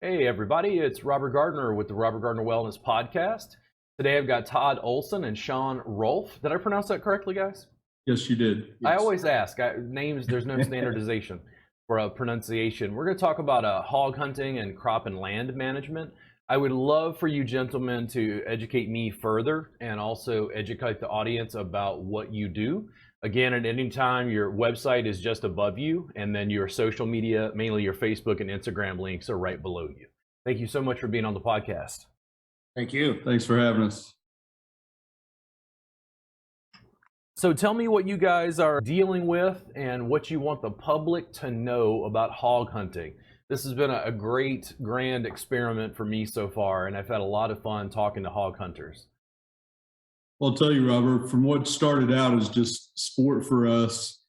Hey everybody, it's Robert Gardner with the Robert Gardner Wellness Podcast. Today I've got Todd Olson and Shon Rolfe. Did I pronounce that correctly, guys? Yes, you did. I Yes. always ask. Names, there's no standardization for pronunciation. We're going to talk about hog hunting and crop and land management. I would love for you gentlemen to educate me further and also educate the audience about what you do. Again, at any time, your website is just above you, and then your social media, mainly your Facebook and Instagram links, are right below you. Thank you so much for being on the podcast. Thank you. Thanks for having us. So tell me what you guys are dealing with and what you want the public to know about hog hunting. This has been a great, grand experiment for me so far, and I've had a lot of fun talking to hog hunters. Well, I'll tell you, Robert, from what started out as just sport for us,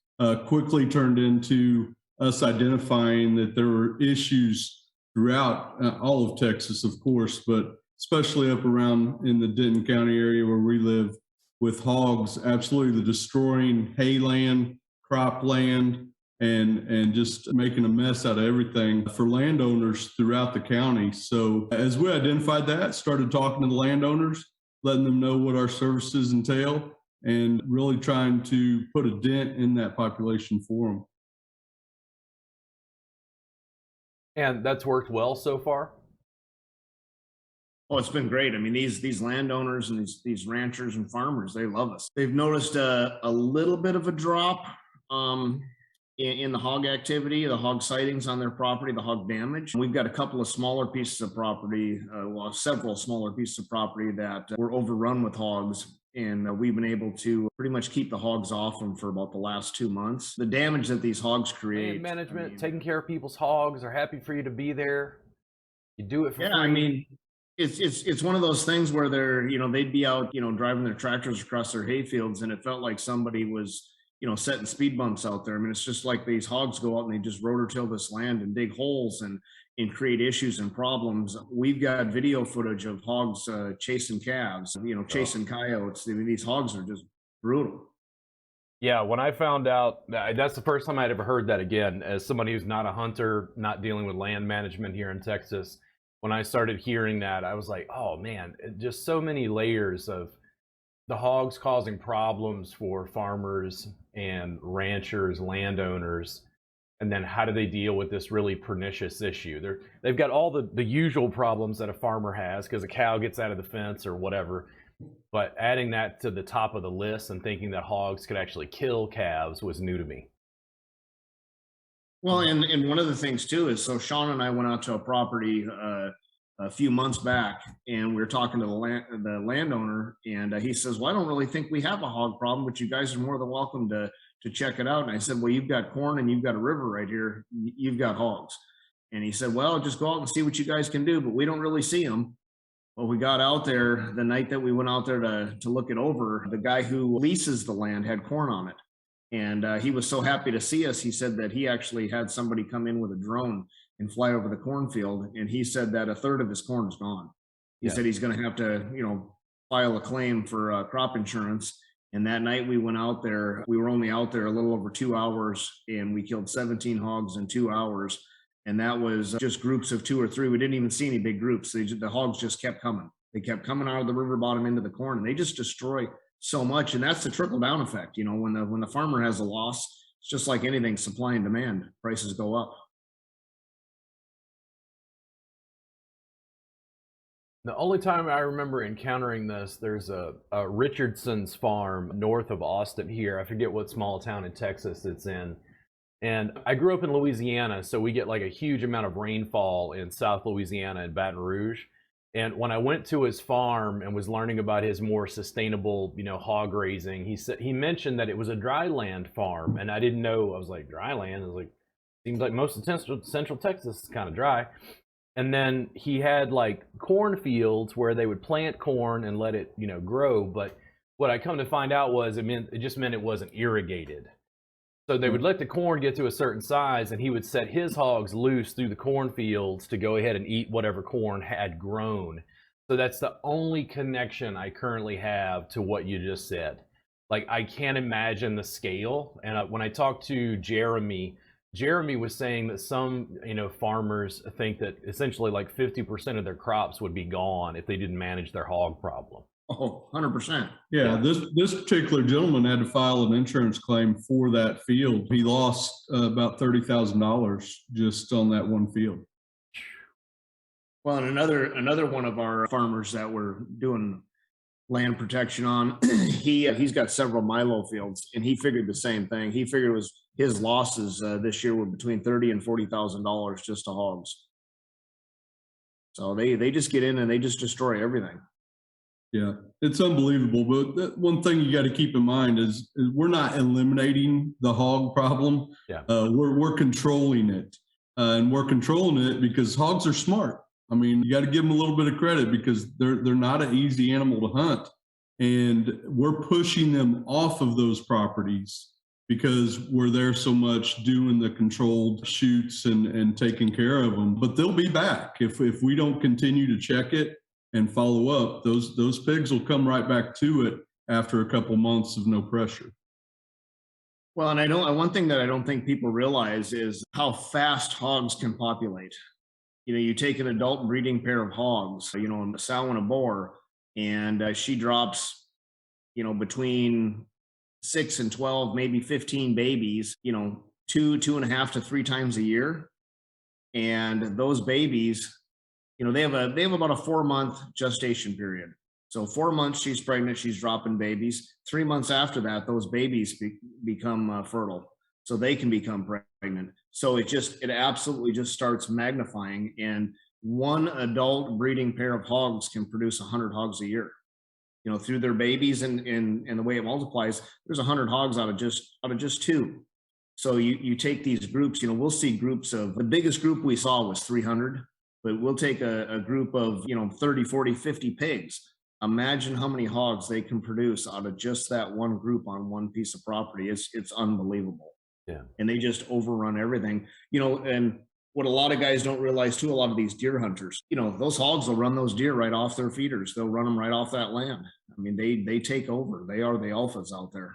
quickly turned into us identifying that there were issues throughout all of Texas, of course, but especially up around in the Denton County area where we live, with hogs absolutely destroying hay land, crop land, and just making a mess out of everything for landowners throughout the county. So as we identified that, started talking to the landowners, letting them know what our services entail, and really trying to put a dent in that population for them. And that's worked well so far? Oh, it's been great. I mean, these landowners and these ranchers and farmers, they love us. They've noticed a little bit of a drop in the hog activity, the hog sightings on their property, the hog damage. We've got a couple of smaller pieces of property, several smaller pieces of property that were overrun with hogs. And we've been able to pretty much keep the hogs off them for about the last 2 months. The damage that these hogs create. Land management, taking care of people's hogs, are happy for you to be there. You do it for free. I mean, it's one of those things where they'd be out, driving their tractors across their hay fields, and it felt like somebody was, setting speed bumps out there. I mean, it's just like these hogs go out and they just rotor-till this land and dig holes and create issues and problems. We've got video footage of hogs chasing calves, chasing coyotes. I mean, these hogs are just brutal. Yeah, when I found out, that's the first time I'd ever heard that again, as somebody who's not a hunter, not dealing with land management here in Texas. When I started hearing that, I was like, oh man, just so many layers of the hogs causing problems for farmers and ranchers, landowners, and then how do they deal with this really pernicious issue? They've got all the usual problems that a farmer has because a cow gets out of the fence or whatever, but adding that to the top of the list and thinking that hogs could actually kill calves was new to me. Well, and one of the things too is, so Shon and I went out to a property a few months back, and we were talking to the landowner, and he says, "Well, I don't really think we have a hog problem, but you guys are more than welcome to check it out." And I said, "Well, you've got corn and you've got a river right here. You've got hogs." And he said, "Well, just go out and see what you guys can do, but we don't really see them." Well, we got out there the night that we went out there to look it over. The guy who leases the land had corn on it. And he was so happy to see us. He said that he actually had somebody come in with a drone and fly over the cornfield. And he said that a third of his corn is gone. He said he's going to have to, file a claim for crop insurance. And that night we went out there. We were only out there a little over 2 hours, and we killed 17 hogs in 2 hours. And that was just groups of 2 or 3. We didn't even see any big groups. The hogs just kept coming. They kept coming out of the river bottom into the corn, and they just destroy so much. And that's the trickle down effect. When the farmer has a loss, it's just like anything, supply and demand, prices go up. The only time I remember encountering this, there's a Richardson's farm north of Austin here. I forget what small town in Texas it's in. And I grew up in Louisiana, so we get like a huge amount of rainfall in South Louisiana and Baton Rouge. And when I went to his farm and was learning about his more sustainable, hog raising, he mentioned that it was a dry land farm, and I didn't know. I was like, dry land? I was like, seems like most of Central Texas is kind of dry. And then he had like cornfields where they would plant corn and let it, grow. But what I come to find out was it just meant it wasn't irrigated. So they would let the corn get to a certain size, and he would set his hogs loose through the cornfields to go ahead and eat whatever corn had grown. So that's the only connection I currently have to what you just said. Like, I can't imagine the scale. And when I talked to Jeremy Jeremy was saying that some, farmers think that essentially like 50% of their crops would be gone if they didn't manage their hog problem. Oh, 100%. Yeah, this particular gentleman had to file an insurance claim for that field. He lost about $30,000 just on that one field. Well, and another one of our farmers that we're doing land protection on, he's got several Milo fields, and he figured the same thing. He figured it was his losses this year were between $30,000 and $40,000 just to hogs. So they just get in and they just destroy everything. Yeah, it's unbelievable. But one thing you got to keep in mind is we're not eliminating the hog problem. Yeah. We're controlling it, and we're controlling it because hogs are smart. I mean, you got to give them a little bit of credit because they're not an easy animal to hunt, and we're pushing them off of those properties because we're there so much doing the controlled shoots and taking care of them. But they'll be back if we don't continue to check it and follow up. Those pigs will come right back to it after a couple months of no pressure. Well, and one thing that I don't think people realize is how fast hogs can populate. You take an adult breeding pair of hogs, a sow and a boar, and she drops, between 6 and 12, maybe 15 babies, 2.5 to 3 times a year. And those babies, they have about a 4-month gestation period. So 4 months she's pregnant, she's dropping babies. 3 months after that, those babies become fertile, so they can become pregnant. So it absolutely just starts magnifying. And one adult breeding pair of hogs can produce 100 hogs a year. Through their babies and the way it multiplies, there's 100 hogs out of just 2. So you take these groups. We'll see groups of, the biggest group we saw was 300. But we'll take a group of 30, 40, 50 pigs. Imagine how many hogs they can produce out of just that one group on one piece of property. It's unbelievable. Yeah. And they just overrun everything. And what a lot of guys don't realize too, a lot of these deer hunters, those hogs will run those deer right off their feeders. They'll run them right off that land. I mean, they take over. They are the alphas out there.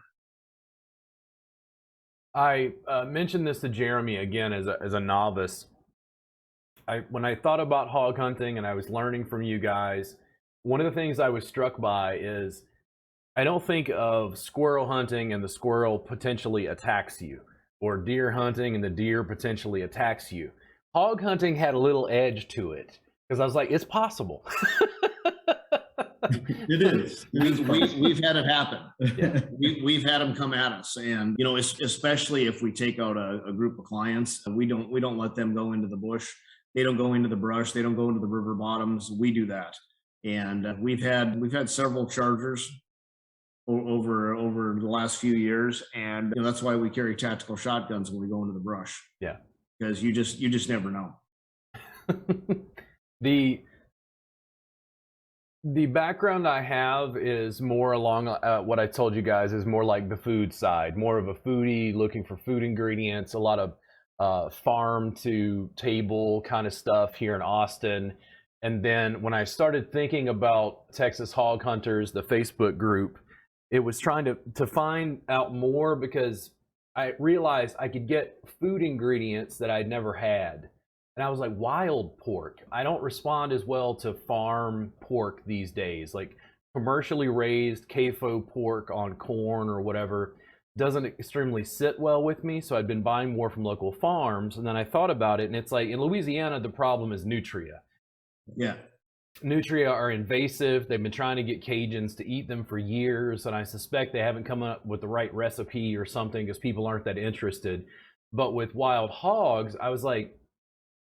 I mentioned this to Jeremy again as a novice. When I thought about hog hunting and I was learning from you guys, one of the things I was struck by is I don't think of squirrel hunting and the squirrel potentially attacks you, or deer hunting and the deer potentially attacks you. Hog hunting had a little edge to it because I was like, it's possible. It is. We've had it happen. Yeah. We've had them come at us, and especially if we take out a group of clients, we don't let them go into the bush. They don't go into the brush. They don't go into the river bottoms. We do that, and we've had several chargers over the last few years, and that's why we carry tactical shotguns when we go into the brush. Yeah, because you just never know. The background I have is more along what I told you guys is more like the food side, more of a foodie looking for food ingredients, a lot of farm to table kind of stuff here in Austin. And then when I started thinking about Texas Hog Hunters, the Facebook group, it was trying to find out more because I realized I could get food ingredients that I'd never had. And I was like, wild pork. I don't respond as well to farm pork these days. Like commercially raised CAFO pork on corn or whatever doesn't extremely sit well with me. So I've been buying more from local farms. And then I thought about it, and it's like in Louisiana, the problem is nutria. Yeah. Nutria are invasive. They've been trying to get Cajuns to eat them for years. And I suspect they haven't come up with the right recipe or something because people aren't that interested. But with wild hogs, I was like,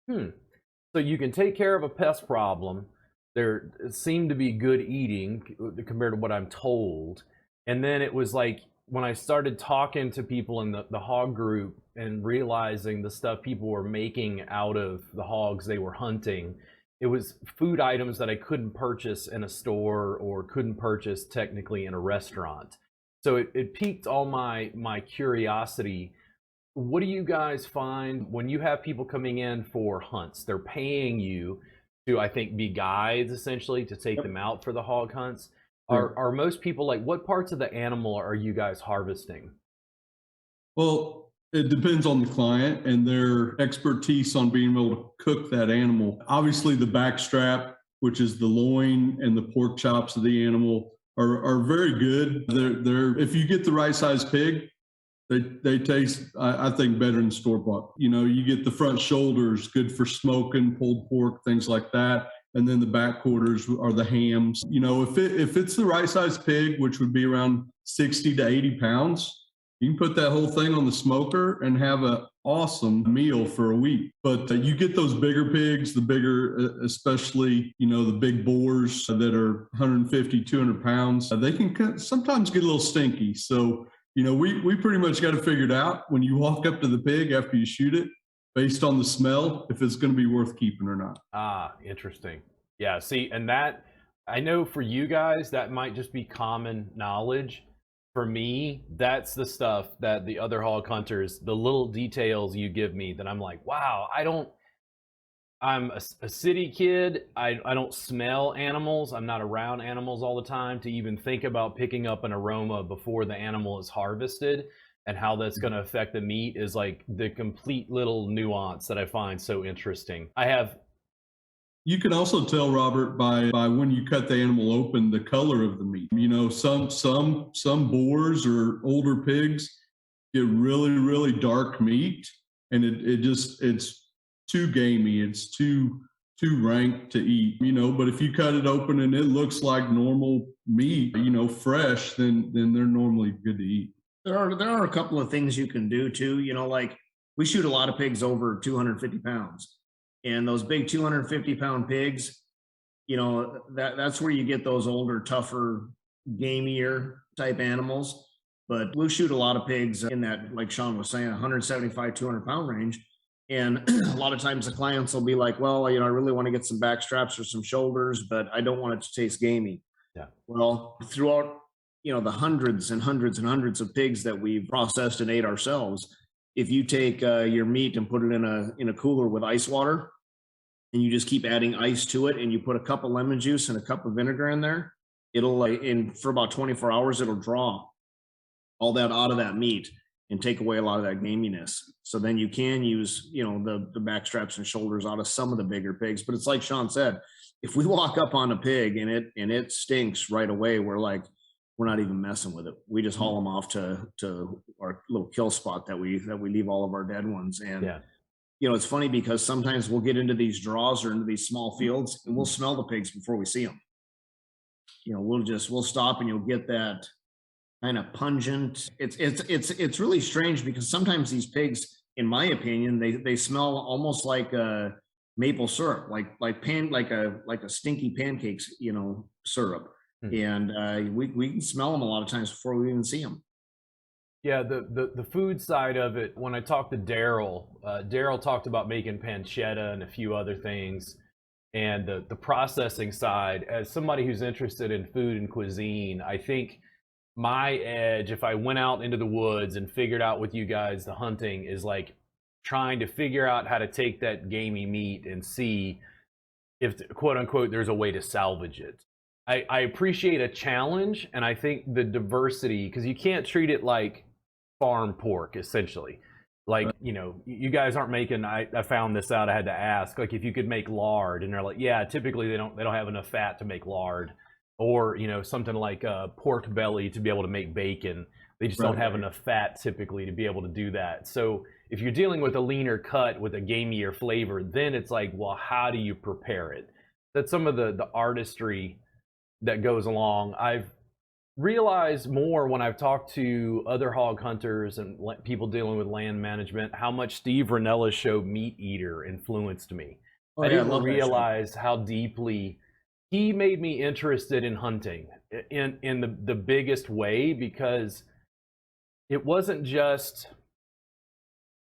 so you can take care of a pest problem. There seemed to be good eating compared to what I'm told. And then it was like when I started talking to people in the hog group and realizing the stuff people were making out of the hogs they were hunting, it was food items that I couldn't purchase in a store or couldn't purchase technically in a restaurant. So it piqued all my curiosity. What do you guys find when you have people coming in for hunts? They're paying you to, I think, be guides essentially to take them out for the hog hunts. Are most people like, what parts of the animal are you guys harvesting? Well, It depends on the client and their expertise on being able to cook that animal. Obviously, the backstrap, which is the loin and the pork chops of the animal, are very good. They're if you get the right size pig, they taste, I think, better than store bought. You know, you get the front shoulders, good for smoking, pulled pork, things like that. And then the back quarters are the hams. You know, if it's the right size pig, which would be around 60 to 80 pounds, you can put that whole thing on the smoker and have an awesome meal for a week. But you get those bigger pigs, the bigger, especially, you know, the big boars that are 150, 200 pounds, they can sometimes get a little stinky. So, you know, we pretty much got to figure it out when you walk up to the pig after you shoot it, based on the smell, if it's going to be worth keeping or not. Ah, interesting. Yeah, see, and that, I know for you guys, that might just be common knowledge. For me, that's the stuff that the other hog hunters, the little details you give me that I'm like, wow, I'm a city kid. I don't smell animals. I'm not around animals all the time to even think about picking up an aroma before the animal is harvested, and how that's going to affect the meat is like the complete little nuance that I find so interesting. You can also tell, Robert, by when you cut the animal open, the color of the meat. You know, some boars or older pigs get really dark meat, and it's too gamey. It's too rank to eat. You know, but if you cut it open and it looks like normal meat, you know, fresh, then they're normally good to eat. There are a couple of things you can do too. You know, like we shoot a lot of pigs over 250 pounds. And those big 250-pound pigs, you know, that's where you get those older, tougher, gamier type animals. But we'll shoot a lot of pigs in that, like Shon was saying, 175, 200-pound range. And a lot of times the clients will be like, well, you know, I really want to get some back straps or some shoulders, but I don't want it to taste gamey. Yeah. Well, throughout, you know, the hundreds and hundreds and hundreds of pigs that we've processed and ate ourselves, if you take your meat and put it in a cooler with ice water, and you just keep adding ice to it, and you put a cup of lemon juice and a cup of vinegar in there, it'll for about 24 hours, it'll draw all that out of that meat and take away a lot of that gaminess. So then you can use, you know, the back straps and shoulders out of some of the bigger pigs. But it's like Shon said, if we walk up on a pig and it stinks right away, we're not even messing with it. We just haul them off to our little kill spot that we leave all of our dead ones. And Yeah. you know, it's funny because sometimes we'll get into these draws or into these small fields and we'll smell the pigs before we see them. You know, we'll stop and you'll get that kind of pungent. It's really strange because sometimes these pigs, in my opinion, they smell almost like a maple syrup, like a stinky pancakes, you know, syrup. And we can smell them a lot of times before we even see them. Yeah, the food side of it, when I talked to Daryl talked about making pancetta and a few other things. And the processing side, as somebody who's interested in food and cuisine, I think my edge, if I went out into the woods and figured out with you guys the hunting, is like trying to figure out how to take that gamey meat and see if, quote unquote, there's a way to salvage it. I appreciate a challenge, and I think the diversity, because you can't treat it like farm pork, essentially. Like, you know, you guys aren't making, I found this out, I had to ask, like, if you could make lard, and they're like, yeah, typically they don't have enough fat to make lard. Or, you know, something like pork belly to be able to make bacon. They just don't have enough fat typically to be able to do that. So if you're dealing with a leaner cut with a gamier flavor, then it's like, well, how do you prepare it? That's some of the artistry that goes along. I've realized more when I've talked to other hog hunters and people dealing with land management, how much Steve Rinella's show Meat Eater influenced me. I didn't realize how deeply he made me interested in hunting in the biggest way, because it wasn't just,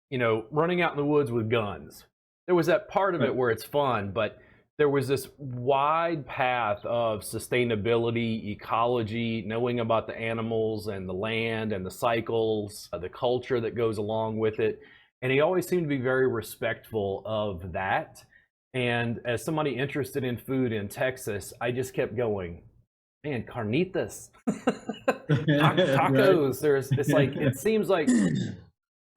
you know, running out in the woods with guns. There was that part of it where it's fun, but there was this wide path of sustainability, ecology, knowing about the animals and the land and the cycles, the culture that goes along with it. And he always seemed to be very respectful of that. And as somebody interested in food in Texas, I just kept going, man, carnitas, tacos. It's like, it seems like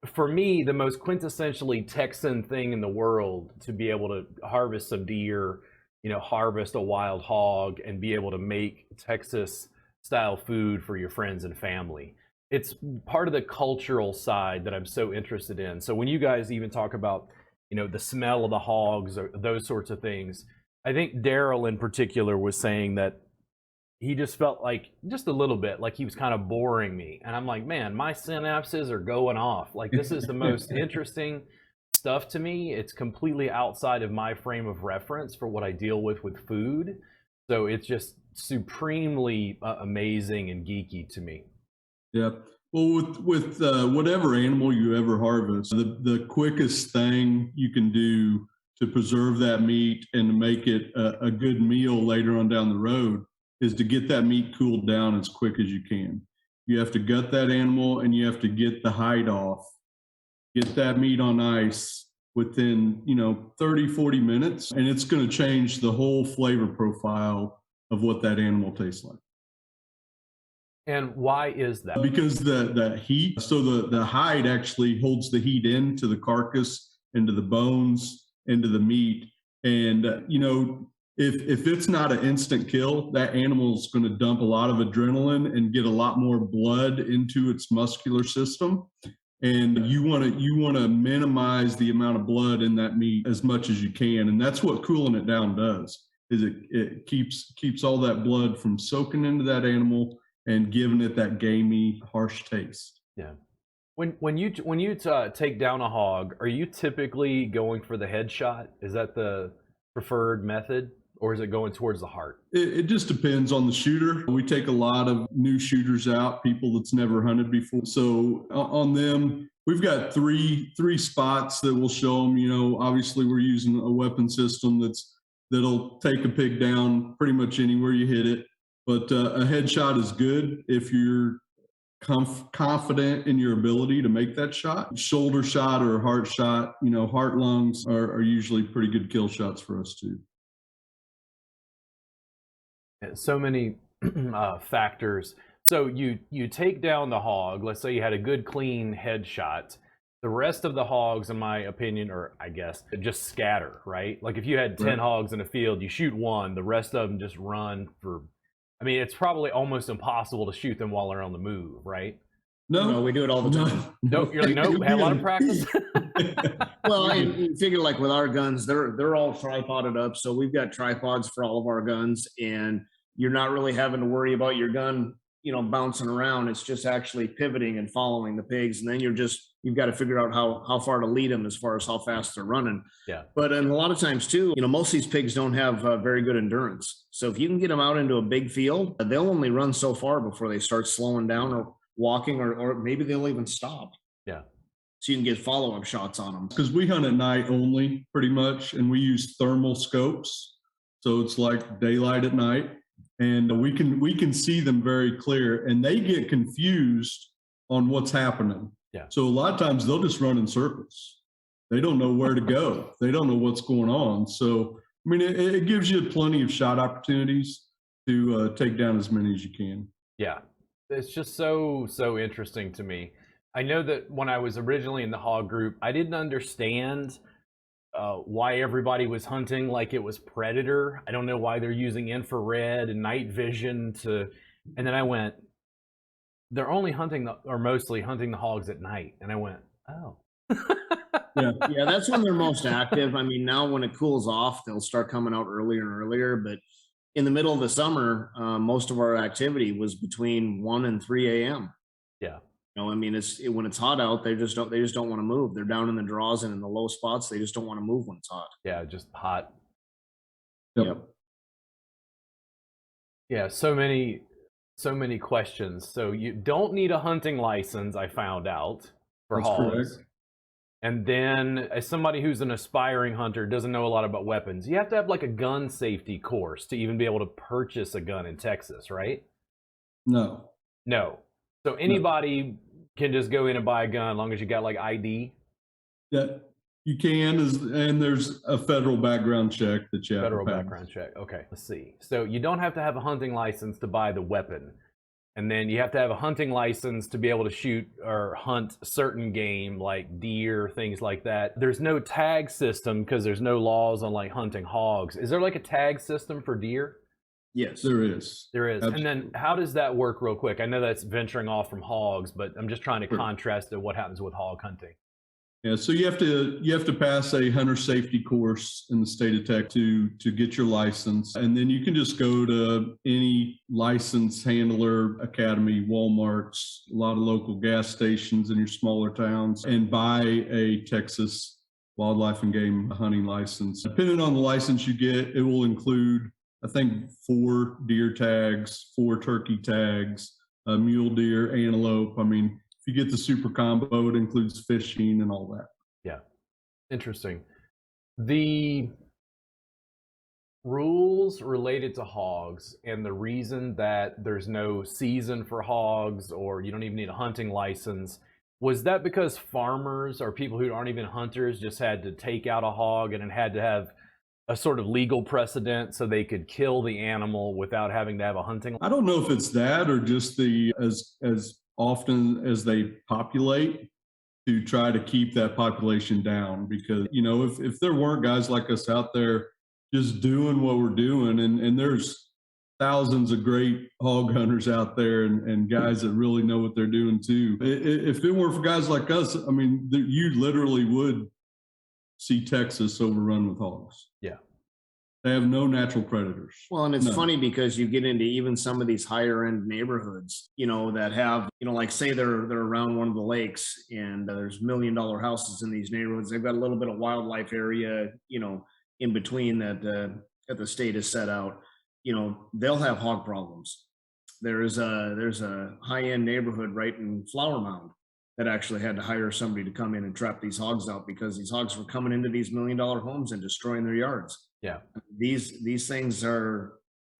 for me, the most quintessentially Texan thing in the world to be able to harvest some deer, harvest a wild hog and be able to make Texas style food for your friends and family. It's part of the cultural side that I'm so interested in. So when you guys even talk about, the smell of the hogs or those sorts of things, I think Daryl in particular was saying that he just felt like just a little bit like he was kind of boring me. And I'm like, man, my synapses are going off. Like, this is the most interesting stuff to me. It's completely outside of my frame of reference for what I deal with food. So it's just supremely amazing and geeky to me. Yeah. Well, with whatever animal you ever harvest, the quickest thing you can do to preserve that meat and to make it a good meal later on down the road is to get that meat cooled down as quick as you can. You have to gut that animal and you have to get the hide off, get that meat on ice within, 30, 40 minutes, and it's going to change the whole flavor profile of what that animal tastes like. And why is that? Because the heat, so the hide actually holds the heat into the carcass, into the bones, into the meat. And, if it's not an instant kill, that animal is going to dump a lot of adrenaline and get a lot more blood into its muscular system. And you want to minimize the amount of blood in that meat as much as you can. And that's what cooling it down does, is it keeps all that blood from soaking into that animal and giving it that gamey, harsh taste. Yeah. When you take down a hog, are you typically going for the headshot? Is that the preferred method, or is it going towards the heart? It just depends on the shooter. We take a lot of new shooters out, people that's never hunted before. So on them, we've got three spots that will show them. Obviously we're using a weapon system that'll take a pig down pretty much anywhere you hit it. But a headshot is good if you're confident in your ability to make that shot. Shoulder shot or a heart shot, heart lungs are usually pretty good kill shots for us too. So many factors. So you take down the hog. Let's say you had a good clean headshot. The rest of the hogs, in my opinion, or I guess, just scatter, right? Like if you had 10 hogs in a field, you shoot one, the rest of them just run for. I mean, it's probably almost impossible to shoot them while they're on the move, right? No, we do it all the time. No, you're like, nope, had a lot of practice. Well, and you figure like with our guns, they're all tripoded up. So we've got tripods for all of our guns, and you're not really having to worry about your gun, bouncing around. It's just actually pivoting and following the pigs. And then you've got to figure out how far to lead them as far as how fast they're running. Yeah. But and a lot of times too, most of these pigs don't have very good endurance. So if you can get them out into a big field, they'll only run so far before they start slowing down or walking, or maybe they'll even stop. Yeah. So you can get follow-up shots on them. Because we hunt at night only pretty much, and we use thermal scopes. So it's like daylight at night. And we can see them very clear, and they get confused on what's happening. Yeah. So a lot of times they'll just run in circles. They don't know where to go. They don't know what's going on. So, I mean, it gives you plenty of shot opportunities to take down as many as you can. Yeah. It's just so interesting to me. I know that when I was originally in the hog group, I didn't understand why everybody was hunting like it was predator. I don't know why they're using infrared and night vision and then I went, they're only mostly hunting the hogs at night. And I went, oh. Yeah, that's when they're most active. I mean, now when it cools off, they'll start coming out earlier and earlier. But in the middle of the summer, most of our activity was between 1 and 3 a.m. Yeah. I mean, when it's hot out, they just don't want to move. They're down in the draws and in the low spots. They just don't want to move when it's hot. Yeah, just hot. Yep. Yeah, so many questions. So you don't need a hunting license, I found out, for That's hogs. correct. And then as somebody who's an aspiring hunter, doesn't know a lot about weapons, you have to have like a gun safety course to even be able to purchase a gun in Texas, right? No. So anybody can just go in and buy a gun as long as you got like ID? Yeah, you can, and there's a federal background check that you have Federal to pass. background check. Okay, let's see. So you don't have to have a hunting license to buy the weapon. and then you have to have a hunting license to be able to shoot or hunt certain game like deer, things like that. There's no tag system because there's no laws on like hunting hogs. Is there like a tag system for deer? Yes. There is. There is. Absolutely. And then how does that work real quick? I know that's venturing off from hogs, but I'm just trying to Sure. contrast to what happens with hog hunting. Yeah, so you have to pass a hunter safety course in the state of Texas to get your license, and then you can just go to any license handler academy, Walmart's, a lot of local gas stations in your smaller towns, and buy a Texas wildlife and game hunting license. Depending on the license you get, it will include, I think, 4 deer tags, 4 turkey tags, a mule deer, antelope. I mean, if you get the super combo, it includes fishing and all that. Yeah, interesting. The rules related to hogs and the reason that there's no season for hogs or you don't even need a hunting license, was that because farmers or people who aren't even hunters just had to take out a hog and it had to have a sort of legal precedent so they could kill the animal without having to have a hunting? I don't know if it's that or just as often as they populate, to try to keep that population down, because if there weren't guys like us out there just doing what we're doing, and there's thousands of great hog hunters out there and guys that really know what they're doing too. If it weren't for guys like us, I mean, you literally would see Texas overrun with hogs. Yeah. They have no natural predators. Well, and it's No. funny because you get into even some of these higher end neighborhoods, that have, like say they're around one of the lakes and there's $1 million houses in these neighborhoods. They've got a little bit of wildlife area, in between that the state has set out. They'll have hog problems. There's a high end neighborhood right in Flower Mound that actually had to hire somebody to come in and trap these hogs out because these hogs were coming into these $1 million homes and destroying their yards. Yeah. These things they're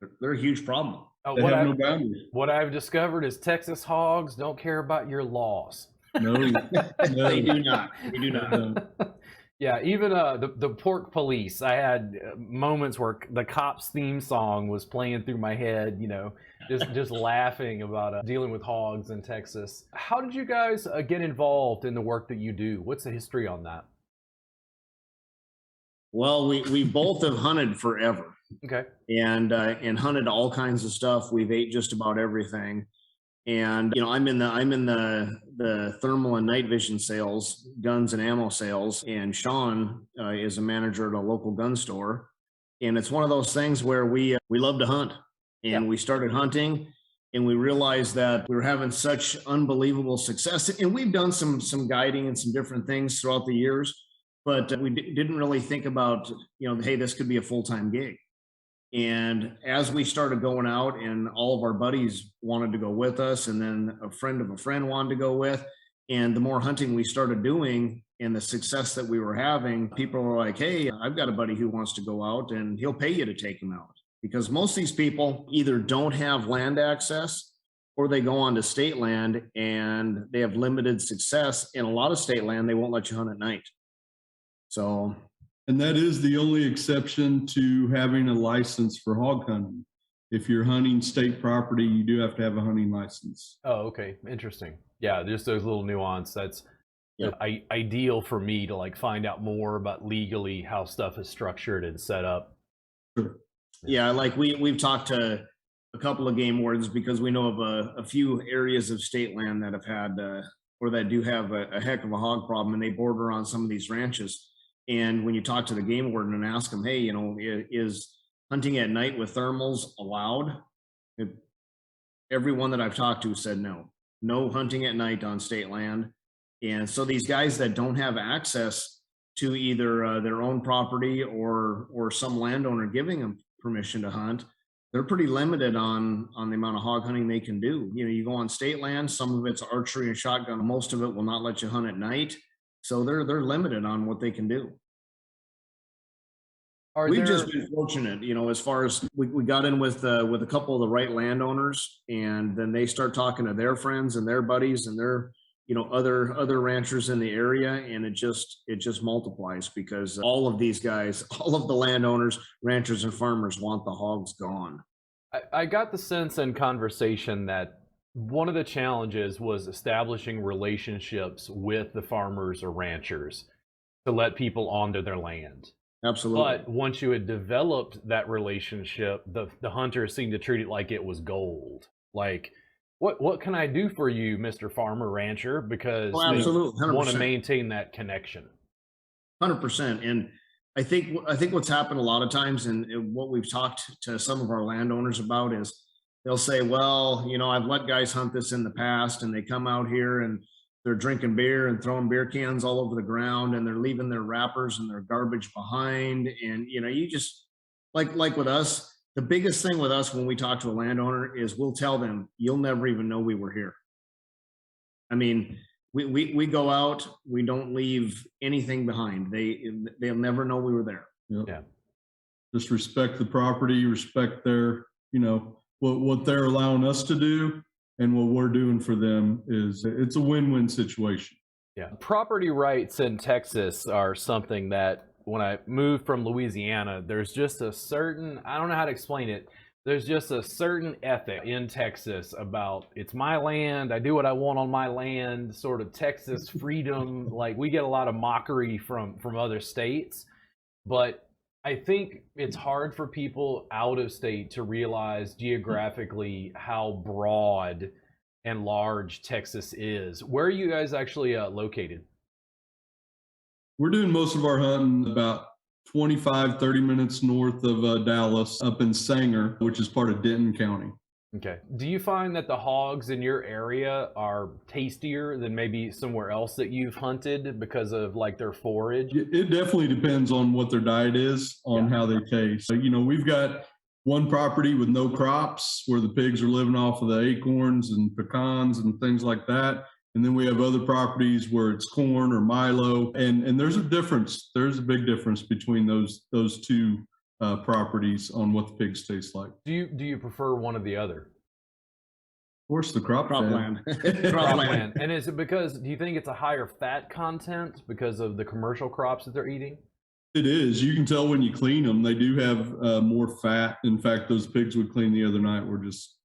a huge problem. They have no boundaries. What I've discovered is Texas hogs don't care about your laws. No, They do not. They do not. no. Yeah, even the pork police. I had moments where the cops' theme song was playing through my head. Just laughing about dealing with hogs in Texas. How did you guys get involved in the work that you do? What's the history on that? Well, we both have hunted forever Okay. and hunted all kinds of stuff. We've ate just about everything. And I'm in the thermal and night vision sales, guns and ammo sales, and Shon is a manager at a local gun store. And it's one of those things where we love to hunt, and we started hunting, and we realized that we were having such unbelievable success. And we've done some guiding and some different things throughout the years, but we didn't really think about hey, this could be a full-time gig. And as we started going out and all of our buddies wanted to go with us, and then a friend of a friend wanted to go with, and the more hunting we started doing and the success that we were having, people were like, hey, I've got a buddy who wants to go out and he'll pay you to take him out. Because most of these people either don't have land access or they go on to state land and they have limited success. In a lot of state land, they won't let you hunt at night. So... And that is the only exception to having a license for hog hunting. If you're hunting state property, you do have to have a hunting license. Oh, okay. Interesting. Yeah, just those little nuance. That's ideal for me to find out more about legally how stuff is structured and set up. Sure. Yeah, we've talked to a couple of game wardens because we know of a few areas of state land that have had or that do have a heck of a hog problem, and they border on some of these ranches. And when you talk to the game warden and ask them, hey, is hunting at night with thermals allowed? Everyone that I've talked to said no hunting at night on state land. And so these guys that don't have access to either their own property or some landowner giving them permission to hunt, they're pretty limited on the amount of hog hunting they can do. You go on state land, some of it's archery and shotgun, most of it will not let you hunt at night. So they're limited on what they can do. We've just been fortunate, as far as we got in with a couple of the right landowners, and then they start talking to their friends and their buddies and their other ranchers in the area, and it just multiplies because all of these guys, all of the landowners, ranchers, and farmers want the hogs gone. I got the sense in conversation that one of the challenges was establishing relationships with the farmers or ranchers to let people onto their land. Absolutely. But once you had developed that relationship, the hunters seemed to treat it like it was gold. Like, what can I do for you, Mr. Farmer Rancher? Because Oh, they absolutely. want to 100%. maintain that connection. 100%. And I think what's happened a lot of times, and what we've talked to some of our landowners about, is they'll say, well, I've let guys hunt this in the past, and they come out here and they're drinking beer and throwing beer cans all over the ground, and they're leaving their wrappers and their garbage behind. And you just, like with us, the biggest thing with us when we talk to a landowner is we'll tell them, you'll never even know we were here. I mean, we go out, we don't leave anything behind. They'll never know we were there. Yep. Yeah. Just respect the property, respect their, what they're allowing us to do, and what we're doing for them it's a win-win situation. Yeah. Property rights in Texas are something that when I moved from Louisiana, there's just a certain, I don't know how to explain it. There's just a certain ethic in Texas about it's my land, I do what I want on my land, sort of Texas freedom. Like, we get a lot of mockery from other states, but I think it's hard for people out of state to realize geographically how broad and large Texas is. Where are you guys actually located? We're doing most of our hunting about 25-30 minutes north of Dallas, up in Sanger, which is part of Denton County. Okay. Do you find that the hogs in your area are tastier than maybe somewhere else that you've hunted because of like their forage? It definitely depends on what their diet is, on how they taste. We've got one property with no crops where the pigs are living off of the acorns and pecans and things like that. And then we have other properties where it's corn or Milo. And there's a difference. There's a big difference between those two properties on what the pigs taste like. Do you prefer one or the other? Of course, the Cropland. Cropland. And is it because, do you think it's a higher fat content because of the commercial crops that they're eating? It is. You can tell when you clean them. They do have more fat. In fact, those pigs we cleaned the other night were just,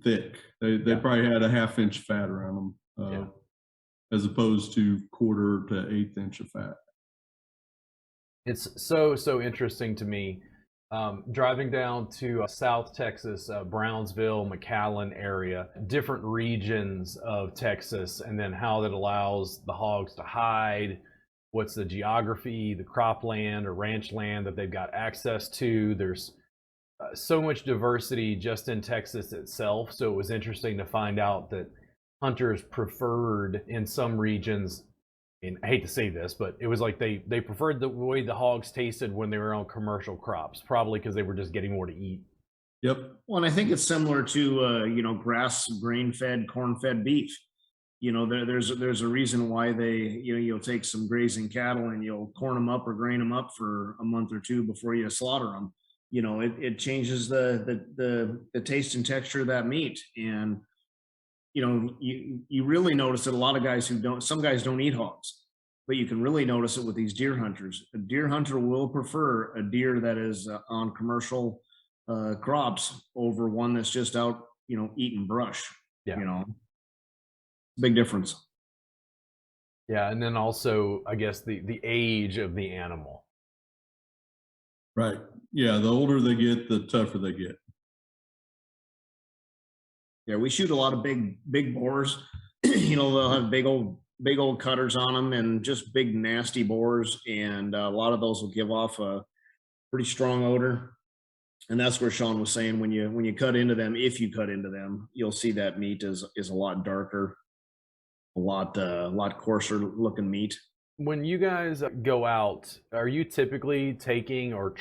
thick. They probably had a half-inch fat around them. As opposed to 1/4 to 1/8 inch of fat. It's so interesting to me. Driving down to South Texas, Brownsville, McAllen area, different regions of Texas, and then how that allows the hogs to hide, what's the geography, the cropland or ranch land that they've got access to. There's so much diversity just in Texas itself. So it was interesting to find out that hunters preferred in some regions, and I hate to say this, but it was like they preferred the way the hogs tasted when they were on commercial crops, probably because they were just getting more to eat. Yep. Well, and I think it's similar to grass, grain-fed, corn-fed beef. There's a reason why you'll take some grazing cattle and you'll corn them up or grain them up for a month or two before you slaughter them. It changes the taste and texture of that meat. And you really notice that a lot of guys some guys don't eat hogs, but you can really notice it with these deer hunters. A deer hunter will prefer a deer that is on commercial crops over one that's just out, eating brush. Yeah. Big difference. Yeah, and then also, I guess the age of the animal. Right. Yeah, the older they get, the tougher they get. Yeah, we shoot a lot of big boars. They'll have big old cutters on them and just big nasty boars, and a lot of those will give off a pretty strong odor. And that's where Shon was saying when you cut into them, if you cut into them, you'll see that meat is a lot darker, a lot coarser looking meat. When you guys go out, are you typically taking or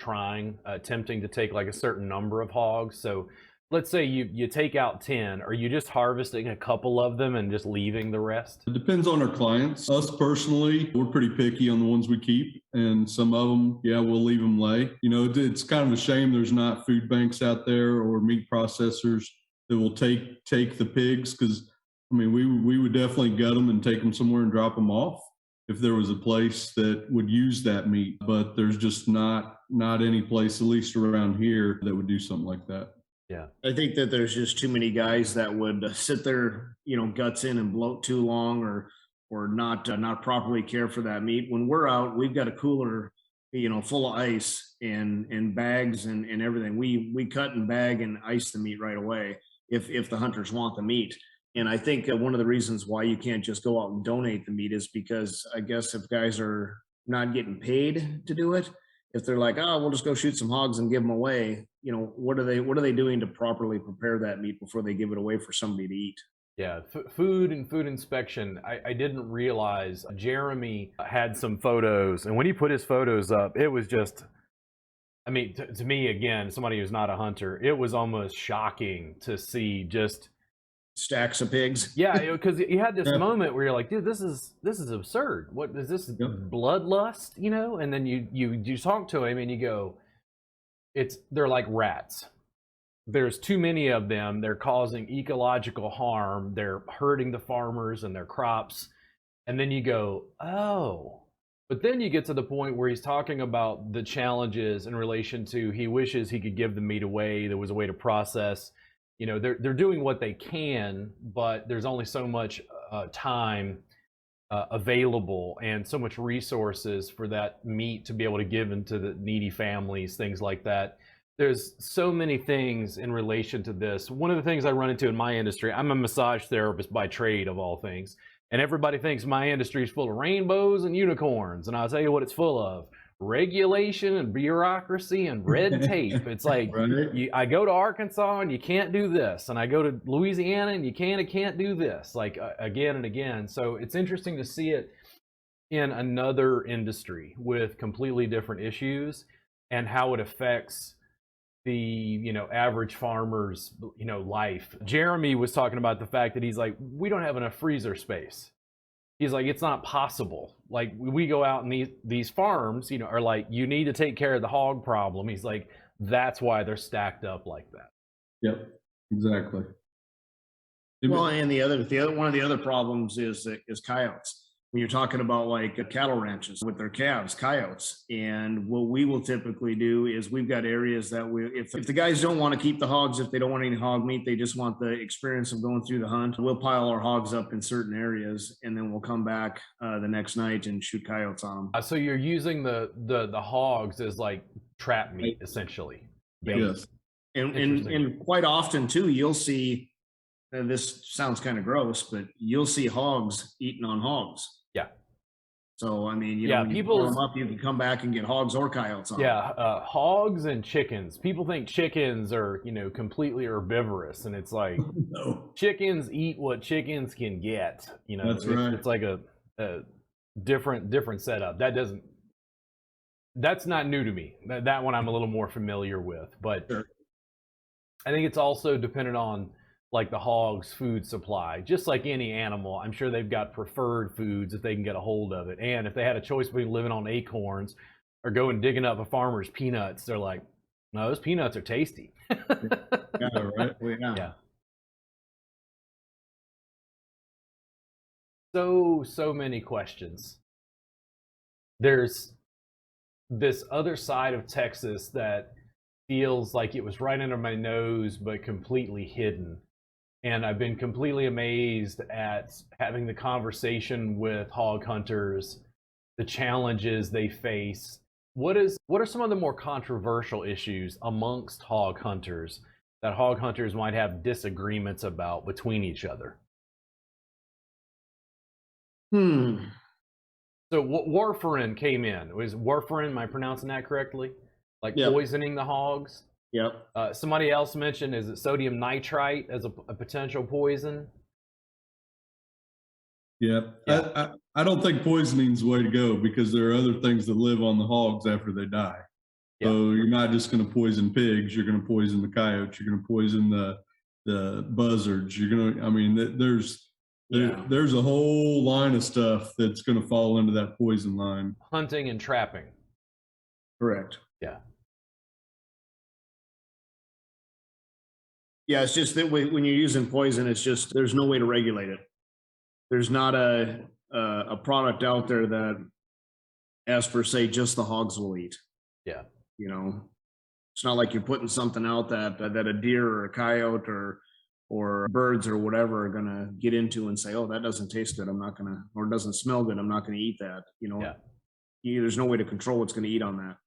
attempting to take like a certain number of hogs? So let's say you take out 10, are you just harvesting a couple of them and just leaving the rest? It depends on our clients. Us personally, we're pretty picky on the ones we keep, and some of them, we'll leave them lay. It's kind of a shame there's not food banks out there or meat processors that will take the pigs, because we would definitely gut them and take them somewhere and drop them off if there was a place that would use that meat. But there's just not any place, at least around here, that would do something like that. Yeah. I think that there's just too many guys that would sit there, guts in and bloat too long, or not properly care for that meat. When we're out, we've got a cooler, full of ice and bags and everything. We cut and bag and ice the meat right away if the hunters want the meat. And I think one of the reasons why you can't just go out and donate the meat is because I guess if guys are not getting paid to do it, if they're like, oh, we'll just go shoot some hogs and give them away, what are they doing to properly prepare that meat before they give it away for somebody to eat? Yeah, food and food inspection. I didn't realize Jeremy had some photos, and when he put his photos up, it was just, I mean, to me, again, somebody who's not a hunter, it was almost shocking to see just Stacks of pigs. Yeah, because you had this moment where you're like, dude, this is absurd. What is this, bloodlust? And then you talk to him and you go, they're like rats. There's too many of them. They're causing ecological harm. They're hurting the farmers and their crops. And then you go, oh. But then you get to the point where he's talking about the challenges in relation to he wishes he could give the meat away. There was a way to process. They're doing what they can, but there's only so much time available and so much resources for that meat to be able to give into the needy families, things like that. There's so many things in relation to this. One of the things I run into in my industry, I'm a massage therapist by trade of all things, and everybody thinks my industry is full of rainbows and unicorns, and I'll tell you what it's full of. Regulation and bureaucracy and red tape. It's like I go to Arkansas and you can't do this, and I go to Louisiana and you can't do this, like again and again. So it's interesting to see it in another industry with completely different issues and how it affects the average farmer's life. Jeremy was talking about the fact that he's like, we don't have enough freezer space. He's like, it's not possible. Like, we go out and these farms, are like, you need to take care of the hog problem. He's like, that's why they're stacked up like that. Yep, exactly. Well, and one of the other problems is coyotes. When you're talking about like cattle ranches with their calves, coyotes. And what we will typically do is we've got areas that if the guys don't want to keep the hogs, if they don't want any hog meat, they just want the experience of going through the hunt, we'll pile our hogs up in certain areas and then we'll come back the next night and shoot coyotes on them. So you're using the hogs as like trap meat, essentially. Yes. And quite often too, you'll see, and this sounds kind of gross, but you'll see hogs eating on hogs. Yeah. So, I mean, people pull them up, you can come back and get hogs or coyotes on. Yeah, hogs and chickens. People think chickens are, completely herbivorous, and it's like, no. Chickens eat what chickens can get. That's right. It's like a different setup. That's not new to me. That one I'm a little more familiar with, but sure. I think it's also dependent on like the hog's food supply. Just like any animal, I'm sure they've got preferred foods if they can get a hold of it. And if they had a choice between living on acorns or going digging up a farmer's peanuts, they're like, no, those peanuts are tasty. Yeah, right. Yeah. So many questions. There's this other side of Texas that feels like it was right under my nose, but completely hidden. And I've been completely amazed at having the conversation with hog hunters, the challenges they face. What are some of the more controversial issues amongst hog hunters that hog hunters might have disagreements about between each other? So warfarin came in. Was warfarin, am I pronouncing that correctly? Like poisoning the hogs? Yep. Somebody else mentioned, is it sodium nitrite as a potential poison? Yep. Yeah. I don't think poisoning's the way to go because there are other things that live on the hogs after they die. Yeah. So you're not just going to poison pigs. You're going to poison the coyotes. You're going to poison the buzzards. You're going to, I mean, there's a whole line of stuff that's going to fall into that poison line. Hunting and trapping. Correct. Yeah. Yeah, it's just that when you're using poison, it's just there's no way to regulate it. There's not a product out there that, as per se, just the hogs will eat. Yeah. It's not like you're putting something out that a deer or a coyote or birds or whatever are gonna get into and say, oh, that doesn't taste good. I'm not gonna, or it doesn't smell good. I'm not gonna eat that. Yeah. There's no way to control what's gonna eat on that.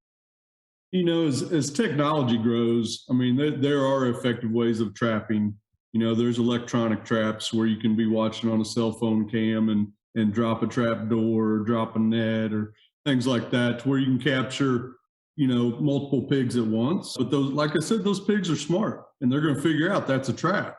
As technology grows, I mean, there are effective ways of trapping. There's electronic traps where you can be watching on a cell phone cam and drop a trap door, or drop a net, or things like that, to where you can capture, multiple pigs at once. But those, like I said, those pigs are smart, and they're going to figure out that's a trap,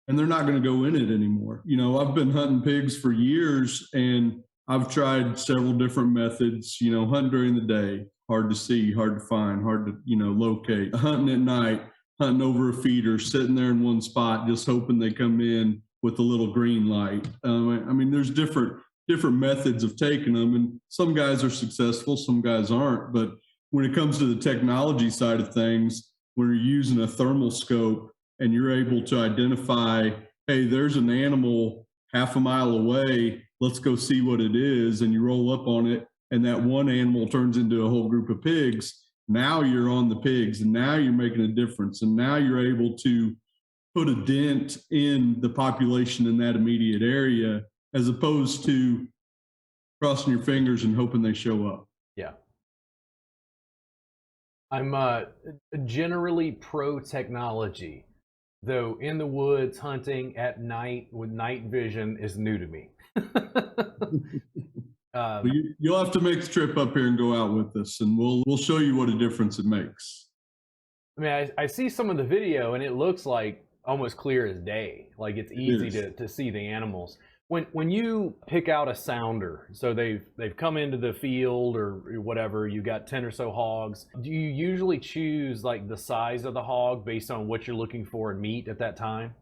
and they're not going to go in it anymore. I've been hunting pigs for years, and I've tried several different methods. Hunting during the day, hard to see, hard to find, hard to, locate. Hunting at night, hunting over a feeder, sitting there in one spot, just hoping they come in with a little green light. There's different methods of taking them, and some guys are successful, some guys aren't. But when it comes to the technology side of things, when you're using a thermal scope and you're able to identify, hey, there's an animal half a mile away, let's go see what it is, and you roll up on it, and that one animal turns into a whole group of pigs, now you're on the pigs, and now you're making a difference, and now you're able to put a dent in the population in that immediate area, as opposed to crossing your fingers and hoping they show up. Yeah. I'm generally pro technology, though in the woods hunting at night with night vision is new to me. You'll have to make the trip up here and go out with us, and we'll show you what a difference it makes. I mean, I see some of the video, and it looks like almost clear as day. Like it's easy to see the animals. When you pick out a sounder, so they've come into the field or whatever, you got 10 or so hogs, do you usually choose like the size of the hog based on what you're looking for in meat at that time?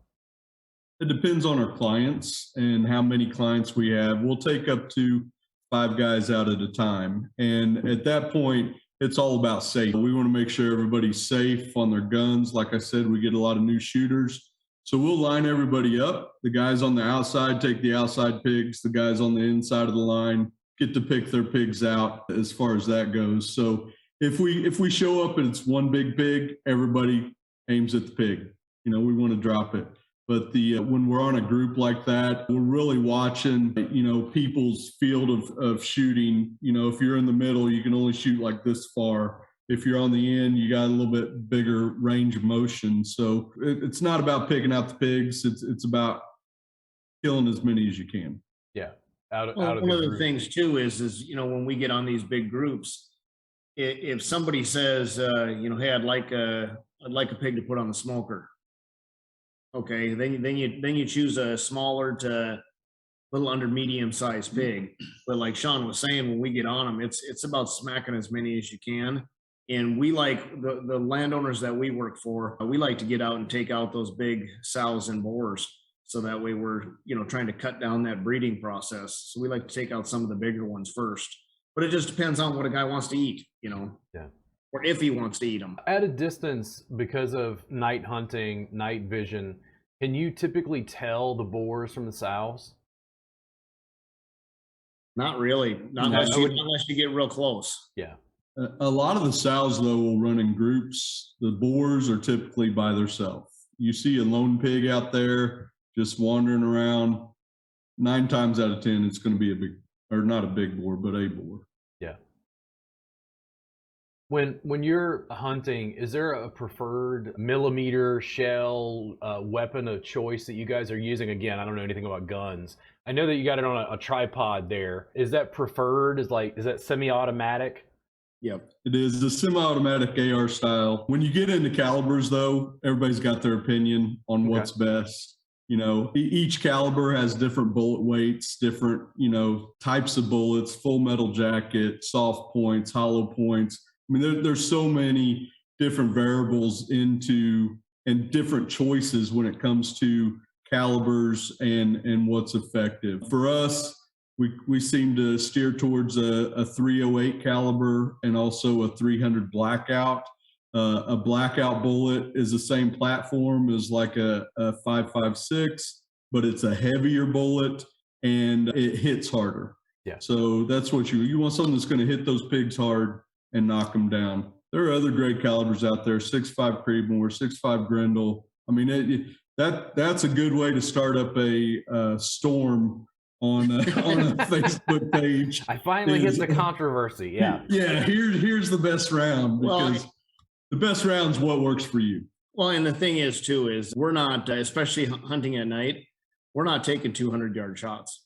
It depends on our clients and how many clients we have. We'll take up to 5 guys out at a time. And at that point, it's all about safety. We want to make sure everybody's safe on their guns. Like I said, we get a lot of new shooters. So we'll line everybody up. The guys on the outside take the outside pigs. The guys on the inside of the line get to pick their pigs out as far as that goes. So if we show up and it's one big pig, everybody aims at the pig. We want to drop it. But when we're on a group like that, we're really watching, people's field of shooting. If you're in the middle, you can only shoot like this far. If you're on the end, you got a little bit bigger range of motion. So it's not about picking out the pigs. It's about killing as many as you can. Yeah. One of the things too is when we get on these big groups, if somebody says, hey, I'd like a pig to put on the smoker. Okay, then you choose a smaller to little under medium sized pig. But like Shon was saying, when we get on them, it's about smacking as many as you can. And we like the landowners that we work for, we like to get out and take out those big sows and boars. So that way we're, trying to cut down that breeding process. So we like to take out some of the bigger ones first. But it just depends on what a guy wants to eat, Yeah. Or if he wants to eat them. At a distance, because of night hunting, night vision, can you typically tell the boars from the sows? Not really. Not unless you get real close. Yeah. A lot of the sows, though, will run in groups. The boars are typically by themselves. You see a lone pig out there just wandering around, 9 times out of 10, it's going to be a big, or not a big boar, but a boar. Yeah. When you're hunting, is there a preferred millimeter shell weapon of choice that you guys are using? Again, I don't know anything about guns. I know that you got it on a tripod there. Is that preferred? Is that semi-automatic? Yep. It is the semi-automatic AR style. When you get into calibers, though, everybody's got their opinion on what's best. Each caliber has different bullet weights, different, types of bullets, full metal jacket, soft points, hollow points. I mean, there's so many different variables and different choices when it comes to calibers and what's effective. For us, we seem to steer towards a 308 caliber and also a 300 blackout. A blackout bullet is the same platform as like a 5.56, but it's a heavier bullet and it hits harder. Yeah. So that's what you want, something that's going to hit those pigs hard and knock them down. there are other great calibers out there, 6.5 Creedmoor, 6.5 Grendel. I mean, that's a good way to start up a storm on a Facebook page. I finally hit the controversy. Yeah. Yeah. Here's the best round, because the best round's what works for you. Well, and the thing is too, is we're not, especially hunting at night, we're not taking 200-yard shots.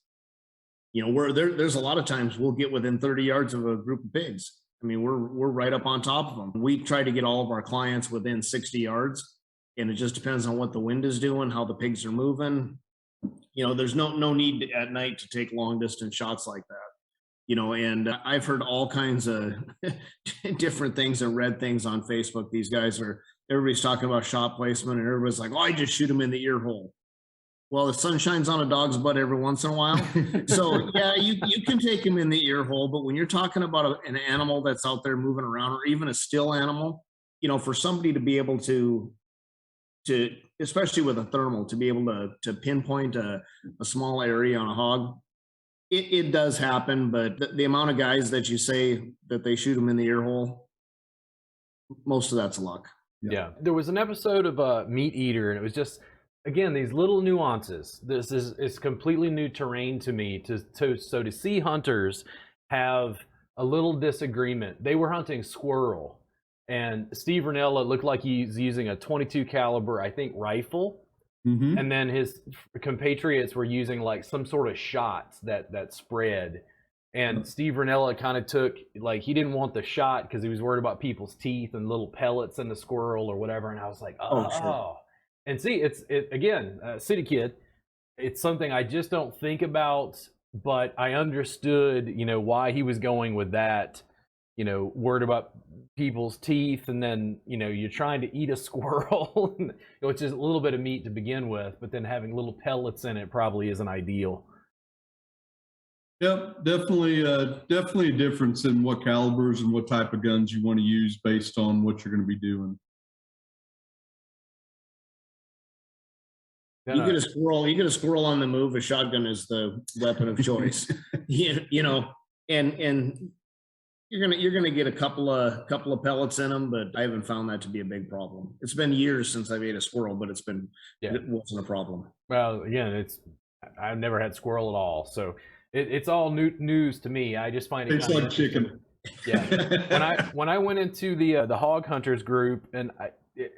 You know, there's a lot of times we'll get within 30 yards of a group of pigs. I mean, we're right up on top of them. We try to get all of our clients within 60 yards, and it just depends on what the wind is doing, how the pigs are moving. You know, there's no need at night to take long distance shots like that. You know, and I've heard all kinds of different things and read things on Facebook. Everybody's talking about shot placement, and everybody's like, oh, I just shoot them in the ear hole. Well, the sun shines on a dog's butt every once in a while. So yeah, you can take them in the ear hole, but when you're talking about an animal that's out there moving around, or even a still animal, you know, for somebody to be able to especially with a thermal, to be able to pinpoint a small area on a hog, it does happen. But the amount of guys that you say that they shoot them in the ear hole, most of that's luck. Yeah. There was an episode of Meat Eater, and it was just, again, these little nuances. This is completely new terrain to me. So to see hunters have a little disagreement. They were hunting squirrel, and Steve Ranella looked like he's using a 22 caliber, I think, rifle. Mm-hmm. And then his compatriots were using like some sort of shots that spread. And Steve Ranella kind of took, like, he didn't want the shot because he was worried about people's teeth and little pellets in the squirrel or whatever. And I was like, oh. Sure. And see, again, city kid, it's something I just don't think about, but I understood, you know, why he was going with that, you know, worried about people's teeth. And then, you know, you're trying to eat a squirrel, which is a little bit of meat to begin with, but then having little pellets in it probably isn't ideal. Yep, definitely a difference in what calibers and what type of guns you want to use based on what you're going to be doing. You get a squirrel on the move, a shotgun is the weapon of choice. you know, and you're gonna get a couple of pellets in them, but I haven't found that to be a big problem. It's been years since I've ate a squirrel, but it wasn't a problem. Well, again, I've never had squirrel at all, so it's all new news to me. I just find it tastes like chicken. Yeah. When I went into the hog hunters group, and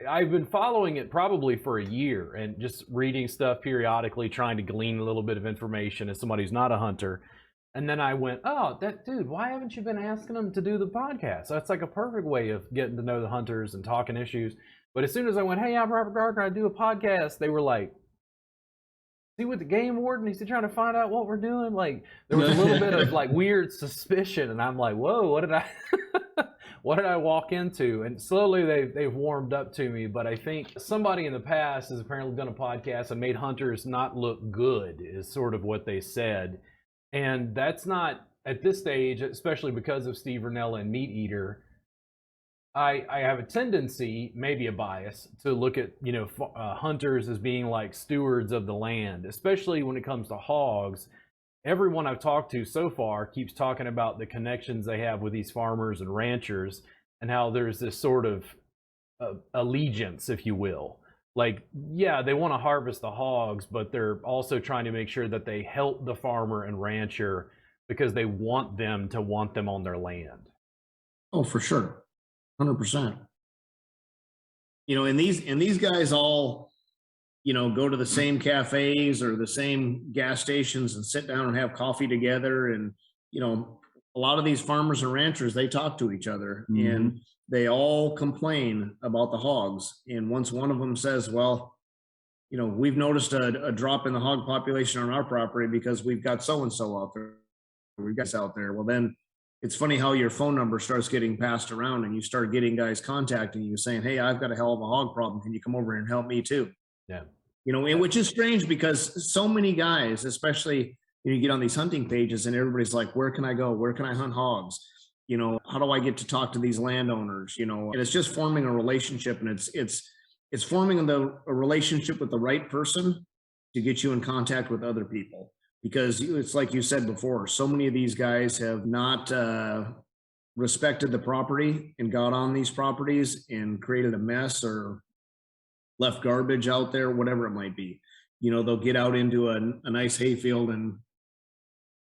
I've been following it probably for a year and just reading stuff periodically, trying to glean a little bit of information as somebody who's not a hunter. And then I went, oh, dude, why haven't you been asking them to do the podcast? That's like a perfect way of getting to know the hunters and talking issues. But as soon as I went, hey, I'm Robert Gardner, I do a podcast, they were like, see with the game warden, is he trying to find out what we're doing? Like, there was a little bit of like weird suspicion, and I'm like, whoa, what did I walk into? And slowly they've warmed up to me. But I think somebody in the past has apparently done a podcast and made hunters not look good, is sort of what they said. And that's not, at this stage, especially because of Steve Ranella and Meat Eater, I have a tendency, maybe a bias, to look at, you know, hunters as being like stewards of the land, especially when it comes to hogs. Everyone I've talked to so far keeps talking about the connections they have with these farmers and ranchers, and how there's this sort of allegiance, if you will. Like, yeah, they want to harvest the hogs, but they're also trying to make sure that they help the farmer and rancher because they want them to want them on their land. Oh, for sure. 100%. You know, and these guys all, you know, go to the same cafes or the same gas stations and sit down and have coffee together. And, you know, a lot of these farmers and ranchers, they talk to each other, mm-hmm. and they all complain about the hogs. And once one of them says, well, you know, we've noticed a drop in the hog population on our property because we've got so-and-so out there, we've got out there. Well, then it's funny how your phone number starts getting passed around, and you start getting guys contacting you saying, hey, I've got a hell of a hog problem. Can you come over and help me too? Yeah. You know, and which is strange because so many guys, especially you get on these hunting pages and everybody's like, where can I go? Where can I hunt hogs? You know, how do I get to talk to these landowners? You know, and it's just forming a relationship, and it's forming a relationship with the right person to get you in contact with other people. Because it's like you said before, so many of these guys have not respected the property and got on these properties and created a mess or left garbage out there, whatever it might be. They'll get out into a nice hayfield and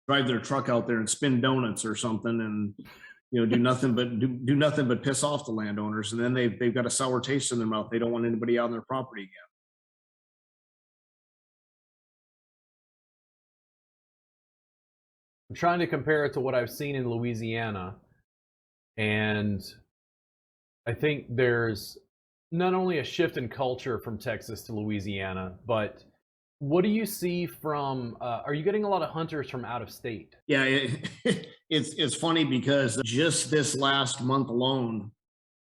drive their truck out there and spin donuts or something, and do nothing but piss off the landowners. And then they've got a sour taste in their mouth. They don't want anybody on their property again. I'm trying to compare it to what I've seen in Louisiana, and I think there's not only a shift in culture from Texas to Louisiana, but what do you see from, are you getting a lot of hunters from out of state? Yeah, it's funny because just this last month alone,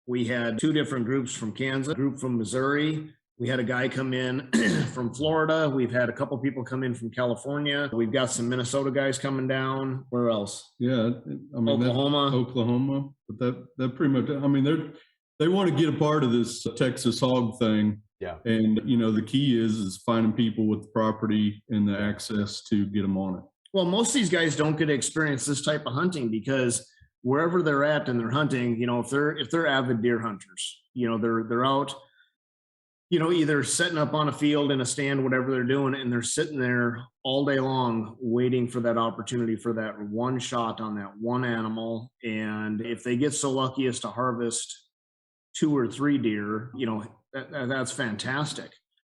we had 2 different groups from Kansas, a group from Missouri. We had a guy come in from Florida. We've had a couple people come in from California. We've got some Minnesota guys coming down. Where else? Yeah, I mean, Oklahoma. But that pretty much, I mean, they want to get a part of this Texas hog thing. Yeah. And, the key is finding people with the property and the access to get them on it. Well, most of these guys don't get to experience this type of hunting because wherever they're at and they're hunting, if they're avid deer hunters, they're out, either setting up on a field in a stand, whatever they're doing, and they're sitting there all day long waiting for that opportunity for that one shot on that one animal. And if they get so lucky as to harvest 2 or 3 deer, that's fantastic.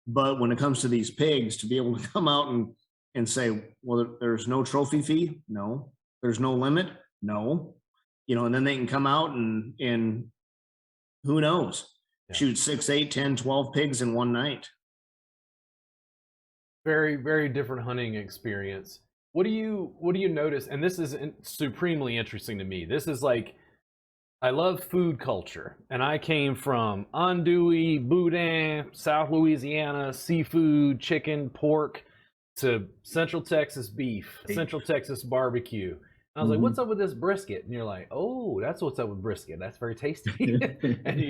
But when it comes to these pigs, to be able to come out and say, well, there's no trophy fee, no, there's no limit, no, and then they can come out and who knows, shoot 6, 8, 10, 12 pigs in one night. Very, very different hunting experience. What do you notice? And this is supremely interesting to me. This is like, I love food culture, and I came from andouille, boudin, South Louisiana, seafood, chicken, pork, to Central Texas beef, Central Texas barbecue. And I was like, what's up with this brisket? And you're like, oh, that's what's up with brisket. That's very tasty. And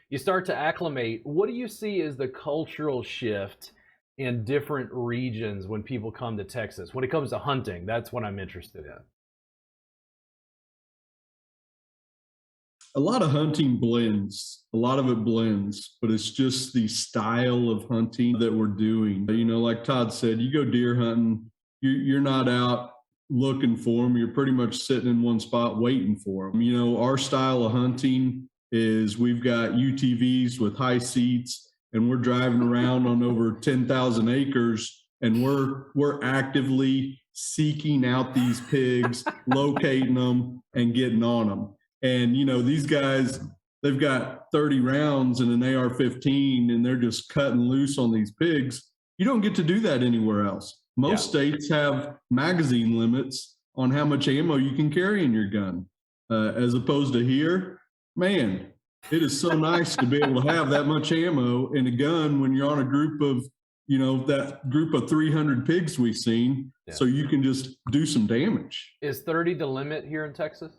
you start to acclimate. What do you see as the cultural shift in different regions when people come to Texas? When it comes to hunting, that's what I'm interested in. A lot of hunting blends. A lot of it blends, but it's just the style of hunting that we're doing. Like Todd said, you go deer hunting, you're not out looking for them. You're pretty much sitting in one spot waiting for them. Our style of hunting is we've got UTVs with high seats, and we're driving around on over 10,000 acres, and we're actively seeking out these pigs, locating them, and getting on them. And, these guys, they've got 30 rounds in an AR-15, and they're just cutting loose on these pigs. You don't get to do that anywhere else. Most states have magazine limits on how much ammo you can carry in your gun. As opposed to here, man, it is so nice to be able to have that much ammo in a gun when you're on a group of, that group of 300 pigs we've seen, so you can just do some damage. Is 30 the limit here in Texas?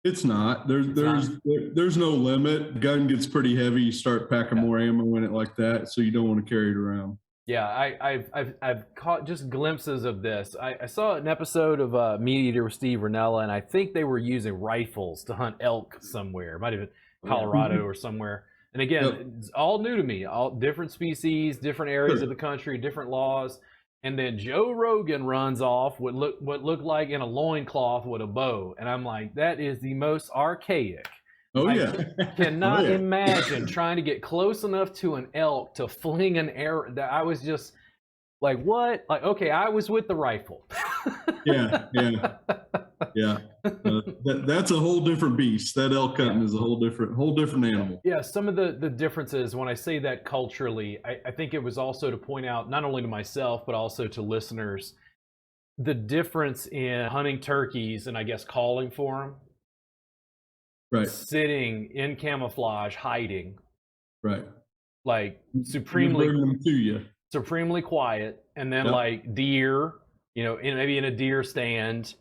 It's not. There's no limit. Gun gets pretty heavy. You start packing more ammo in it like that, so you don't want to carry it around. Yeah, I've caught just glimpses of this. I saw an episode of Meat Eater with Steve Ranella, and I think they were using rifles to hunt elk somewhere. It might have been Colorado or somewhere. And again, it's all new to me. All different species, different areas of the country, different laws. And then Joe Rogan runs off what looked like in a loincloth with a bow. And I'm like, that is the most archaic. I cannot imagine trying to get close enough to an elk to fling an arrow. That I was just like, what? Like, okay, I was with the rifle. That's a whole different beast. That elk hunting is a whole different animal. Yeah, some of the differences, when I say that culturally, I think it was also to point out, not only to myself, but also to listeners, the difference in hunting turkeys and I guess calling for them. Right. Sitting in camouflage, hiding. Right. Like supremely quiet. And then like deer, maybe in a deer stand,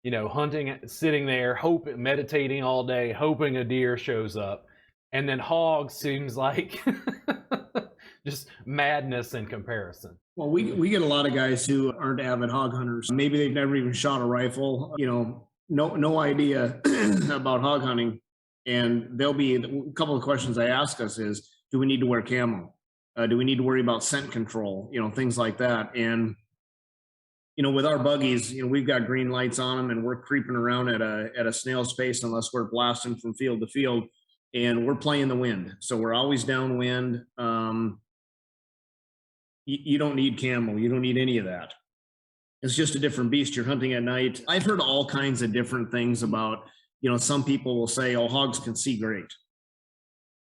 hunting, sitting there, meditating all day, hoping a deer shows up. And then hogs seems like just madness in comparison. Well, we get a lot of guys who aren't avid hog hunters. Maybe they've never even shot a rifle. no idea about hog hunting, and there'll be a couple of questions I ask us is, do we need to wear camo? Do we need to worry about scent control? Things like that. And with our buggies, we've got green lights on them, and we're creeping around at a snail's pace unless we're blasting from field to field, and we're playing the wind, so we're always downwind. You don't need camo. You don't need any of that. It's just a different beast. You're hunting at night. I've heard all kinds of different things about, some people will say, oh, hogs can see great.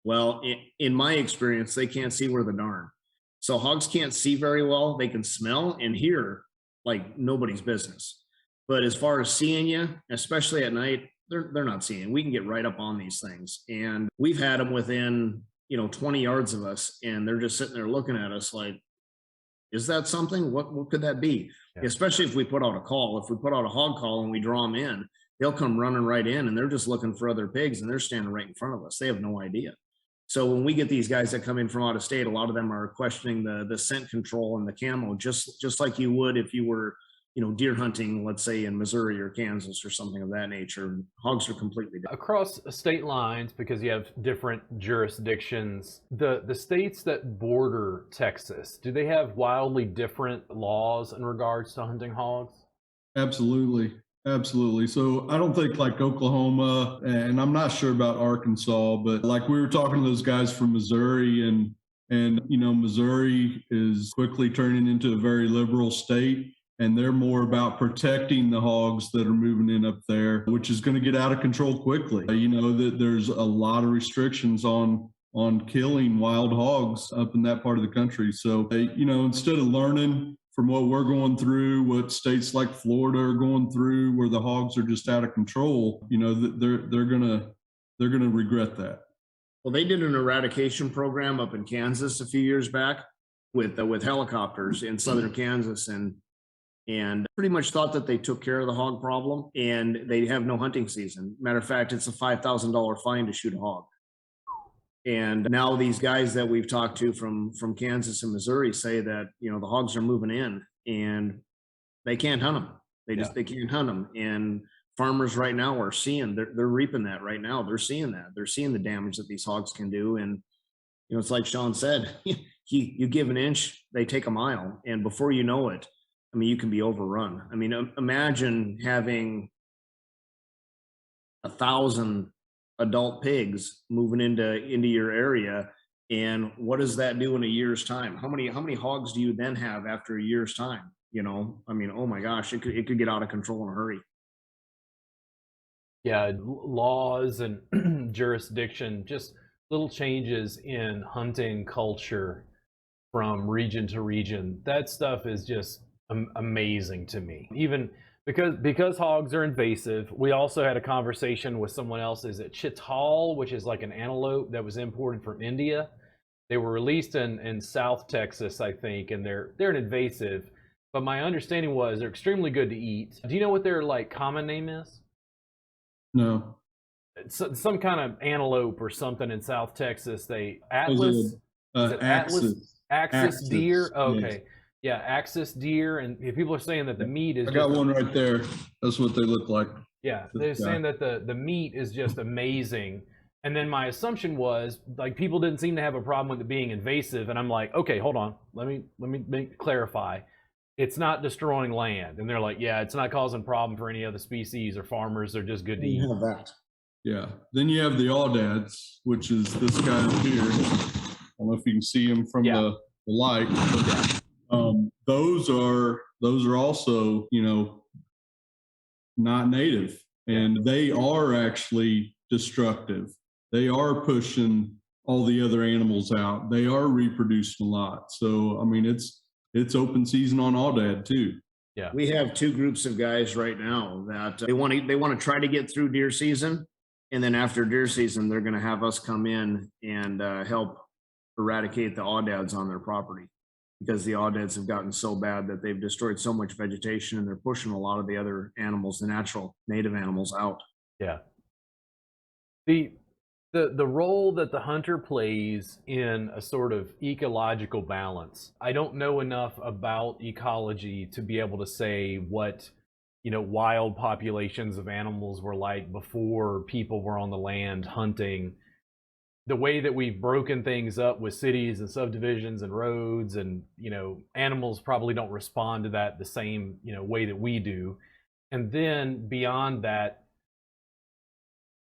Well, in my experience, they can't see worth a darn. So hogs can't see very well. They can smell and hear like nobody's business. But as far as seeing you, especially at night, they're not seeing. We can get right up on these things. And we've had them within, 20 yards of us, and they're just sitting there looking at us like, is that something? What could that be? Yeah. Especially if we put out a call. If we put out a hog call and we draw them in, they'll come running right in, and they're just looking for other pigs, and they're standing right in front of us. They have no idea. So when we get these guys that come in from out of state, a lot of them are questioning the scent control and the camo, just like you would if you were, deer hunting, let's say in Missouri or Kansas or something of that nature. Hogs are completely different. Across state lines, because you have different jurisdictions, the states that border Texas, do they have wildly different laws in regards to hunting hogs? Absolutely. Absolutely. So I don't think like Oklahoma, and I'm not sure about Arkansas, but like we were talking to those guys from Missouri, and Missouri is quickly turning into a very liberal state, and they're more about protecting the hogs that are moving in up there, which is going to get out of control quickly. That there's a lot of restrictions on killing wild hogs up in that part of the country. So instead of learning from what we're going through, what states like Florida are going through, where the hogs are just out of control, they're gonna regret that. Well, they did an eradication program up in Kansas a few years back with helicopters in southern Kansas, and pretty much thought that they took care of the hog problem, and they have no hunting season. Matter of fact, it's a $5,000 fine to shoot a hog. And now these guys that we've talked to from Kansas and Missouri say that, the hogs are moving in and they can't hunt them. They can't hunt them. And farmers right now are seeing, they're reaping that right now. They're seeing that. They're seeing the damage that these hogs can do. And, it's like Shon said, you give an inch, they take a mile. And before you know it, you can be overrun. Imagine having 1,000 adult pigs moving into your area, and what does that do in a year's time? How many hogs do you then have after a year's time? Oh my gosh, it could get out of control in a hurry. Yeah, laws and jurisdiction, just little changes in hunting culture from region to region. That stuff is just amazing to me. Even because hogs are invasive, we also had a conversation with someone else. Is it chital, which is like an antelope that was imported from India? They were released in South Texas, I think, and they're an invasive. But my understanding was they're extremely good to eat. Do you know what their common name is? No. It's some kind of antelope or something in South Texas. Atlas. Axis deer. Oh, okay. Yes. Yeah, axis deer, and people are saying that the meat is. I got one right there. That's what they look like. Yeah, they're saying that the meat is just amazing. And then my assumption was people didn't seem to have a problem with it being invasive, and I'm like, okay, hold on, let me clarify. It's not destroying land, and they're like, yeah, it's not causing problem for any other species or farmers. They're just good to eat. Have that. Yeah. Then you have the awdads, which is this guy here. I don't know if you can see him from the light. Those are also, not native, and they are actually destructive. They are pushing all the other animals out. They are reproducing a lot. So, it's open season on aoudad too. Yeah. We have two groups of guys right now that they want to try to get through deer season. And then after deer season, they're going to have us come in and help eradicate the aoudads on their property, because the aoudads have gotten so bad that they've destroyed so much vegetation, and they're pushing a lot of the other animals, the natural native animals, out. Yeah. The role that the hunter plays in a sort of ecological balance. I don't know enough about ecology to be able to say what wild populations of animals were like before people were on the land hunting. The way that we've broken things up with cities and subdivisions and roads, and animals probably don't respond to that the same way that we do. And then beyond that,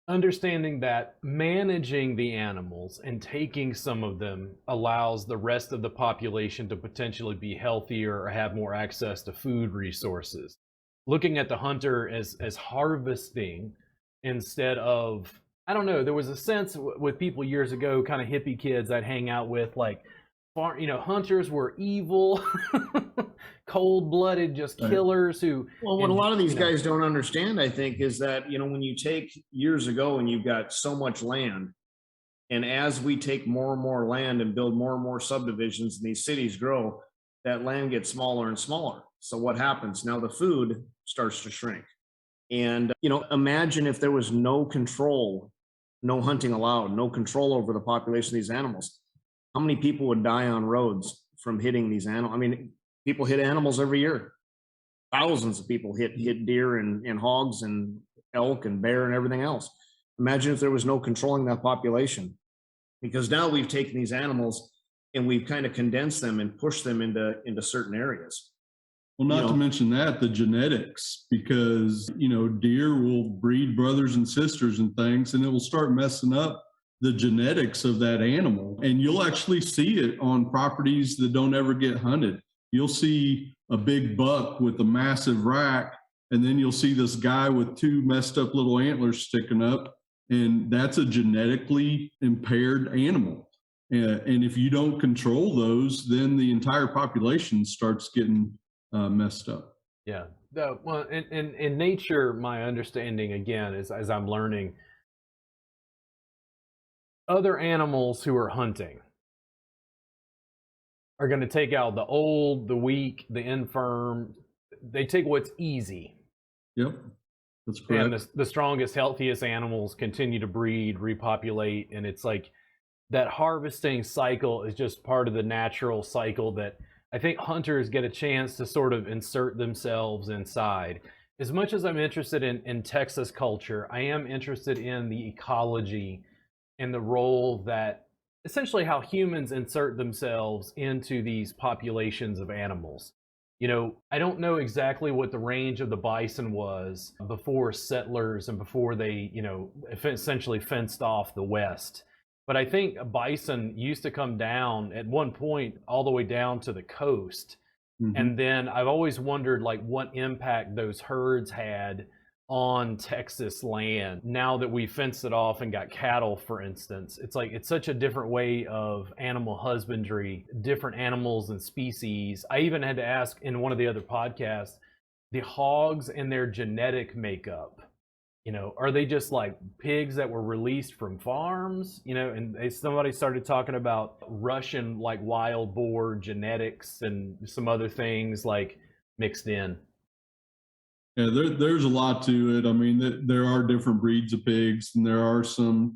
understanding that managing the animals and taking some of them allows the rest of the population to potentially be healthier or have more access to food resources. Looking at the hunter as harvesting instead of, I don't know, there was a sense with people years ago, kind of hippie kids I'd hang out with, like, hunters were evil, cold-blooded, just killers who. Well, what a lot of these guys don't understand, I think, is that, when you take years ago and you've got so much land, and as we take more and more land and build more and more subdivisions and these cities grow, that land gets smaller and smaller. So what happens? Now the food starts to shrink. And, imagine if there was no control, no hunting allowed, no control over the population of these animals. How many people would die on roads from hitting these animals? I mean, people hit animals every year. Thousands of people hit deer and hogs and elk and bear and everything else. Imagine if there was no controlling that population. Because now we've taken these animals and we've kind of condensed them and pushed them into certain areas. Well, not to mention that, the genetics, because, deer will breed brothers and sisters and things, and it will start messing up the genetics of that animal. And you'll actually see it on properties that don't ever get hunted. You'll see a big buck with a massive rack, and then you'll see this guy with two messed up little antlers sticking up, and that's a genetically impaired animal. And if you don't control those, then the entire population starts getting messed up. Yeah. Well, in nature, my understanding, again, is, as I'm learning, other animals who are hunting are going to take out the old, the weak, the infirm. They take what's easy. Yep, that's correct. And the strongest, healthiest animals continue to breed, repopulate, and it's like that harvesting cycle is just part of the natural cycle that I think hunters get a chance to sort of insert themselves inside. As much as I'm interested in Texas culture, I am interested in the ecology and the role that essentially how humans insert themselves into these populations of animals. I don't know exactly what the range of the bison was before settlers and before they, essentially fenced off the West. But I think bison used to come down at one point all the way down to the coast. Mm-hmm. And then I've always wondered, like, what impact those herds had on Texas land now that we fenced it off and got cattle, for instance. It's like it's such a different way of animal husbandry, different animals and species. I even had to ask in one of the other podcasts, the hogs and their genetic makeup. Are they just like pigs that were released from farms? And somebody started talking about Russian like wild boar genetics and some other things like mixed in. Yeah, there's a lot to it. I mean, there are different breeds of pigs, and there are some,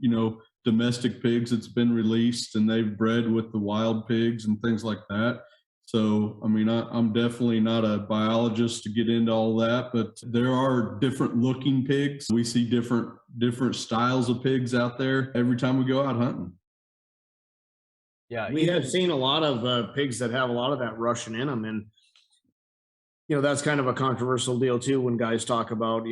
domestic pigs that's been released and they've bred with the wild pigs and things like that. So, I mean, I'm definitely not a biologist to get into all that, but there are different looking pigs. We see different styles of pigs out there every time we go out hunting. Yeah, we have seen a lot of pigs that have a lot of that Russian in them, and that's kind of a controversial deal too when guys talk about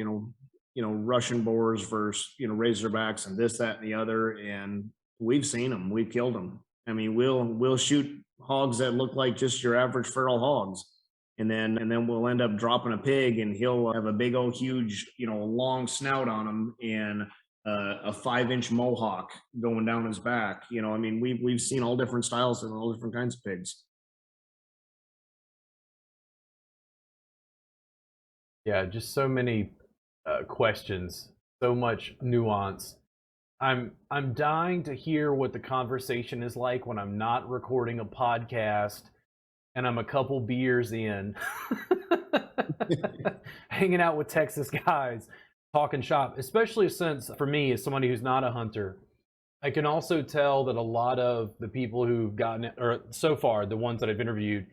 Russian boars versus razorbacks and this, that, and the other. And we've seen them, we've killed them. I mean, we'll shoot hogs that look like just your average feral hogs, and then we'll end up dropping a pig, and he'll have a big old huge long snout on him and a 5-inch mohawk going down his back. I mean, we've seen all different styles and all different kinds of pigs. Yeah, just so many questions, so much nuance. I'm dying to hear what the conversation is like when I'm not recording a podcast and I'm a couple beers in, hanging out with Texas guys, talking shop, especially since for me, as somebody who's not a hunter, I can also tell that a lot of the people who've gotten it, or so far, the ones that I've interviewed,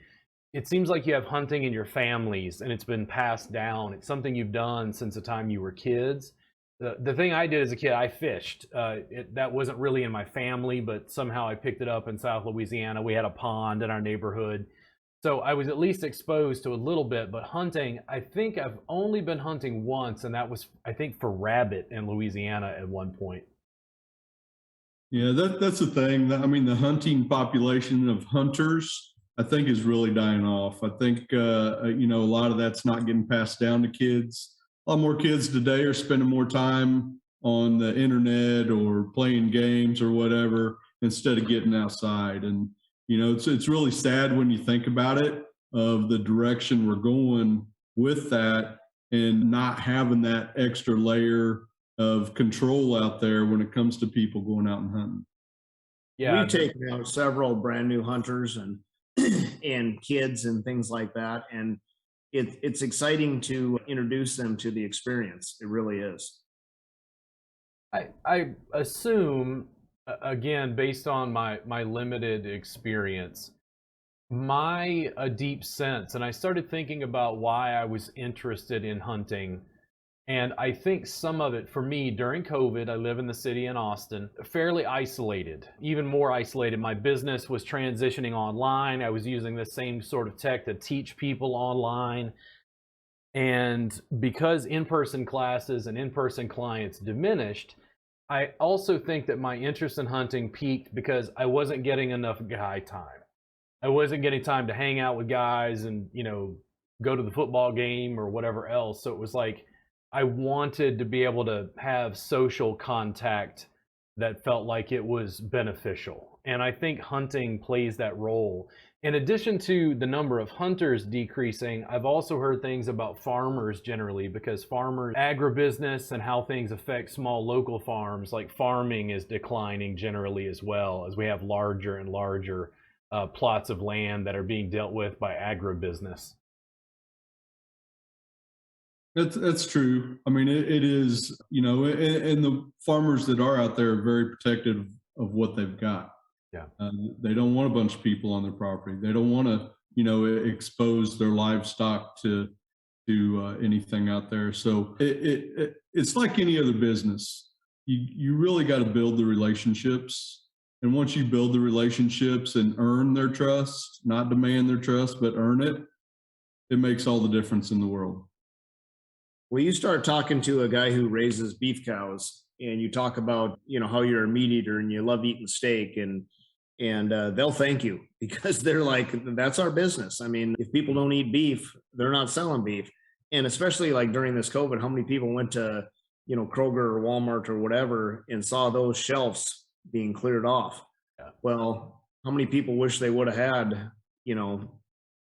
it seems like you have hunting in your families and it's been passed down. It's something you've done since the time you were kids. The thing I did as a kid, I fished. That wasn't really in my family, but somehow I picked it up in South Louisiana. We had a pond in our neighborhood. So I was at least exposed to a little bit, but hunting, I think I've only been hunting once, and that was, I think, for rabbit in Louisiana at one point. Yeah, that's the thing. I mean, the hunting population of hunters, I think, is really dying off. I think, a lot of that's not getting passed down to kids. A lot more kids today are spending more time on the internet or playing games or whatever instead of getting outside. And, it's really sad when you think about it, of the direction we're going with that and not having that extra layer of control out there when it comes to people going out and hunting. Yeah, We've taken out several brand new hunters and and kids and things like that, and it's exciting to introduce them to the experience. It really is. I assume, again, based on my limited experience, my a deep sense, and I started thinking about why I was interested in hunting. And I think some of it for me during COVID, I live in the city in Austin, fairly isolated, even more isolated. My business was transitioning online. I was using the same sort of tech to teach people online. And because in-person classes and in-person clients diminished, I also think that my interest in hunting peaked because I wasn't getting enough guy time. I wasn't getting time to hang out with guys and, go to the football game or whatever else. So it was like I wanted to be able to have social contact that felt like it was beneficial. And I think hunting plays that role. In addition to the number of hunters decreasing, I've also heard things about farmers generally, because farmers, agribusiness and how things affect small local farms, like farming is declining generally as well, as we have larger and larger plots of land that are being dealt with by agribusiness. That's true. I mean, it is, and the farmers that are out there are very protective of what they've got. Yeah. They don't want a bunch of people on their property. They don't want to, expose their livestock to anything out there. So it's like any other business. You really got to build the relationships. And once you build the relationships and earn their trust, not demand their trust, but earn it, it makes all the difference in the world. Well, you start talking to a guy who raises beef cows, and you talk about, how you're a meat eater and you love eating steak, and they'll thank you because they're like, that's our business. I mean, if people don't eat beef, they're not selling beef. And especially like during this COVID, how many people went to, Kroger or Walmart or whatever and saw those shelves being cleared off? Yeah. Well, how many people wish they would have had, a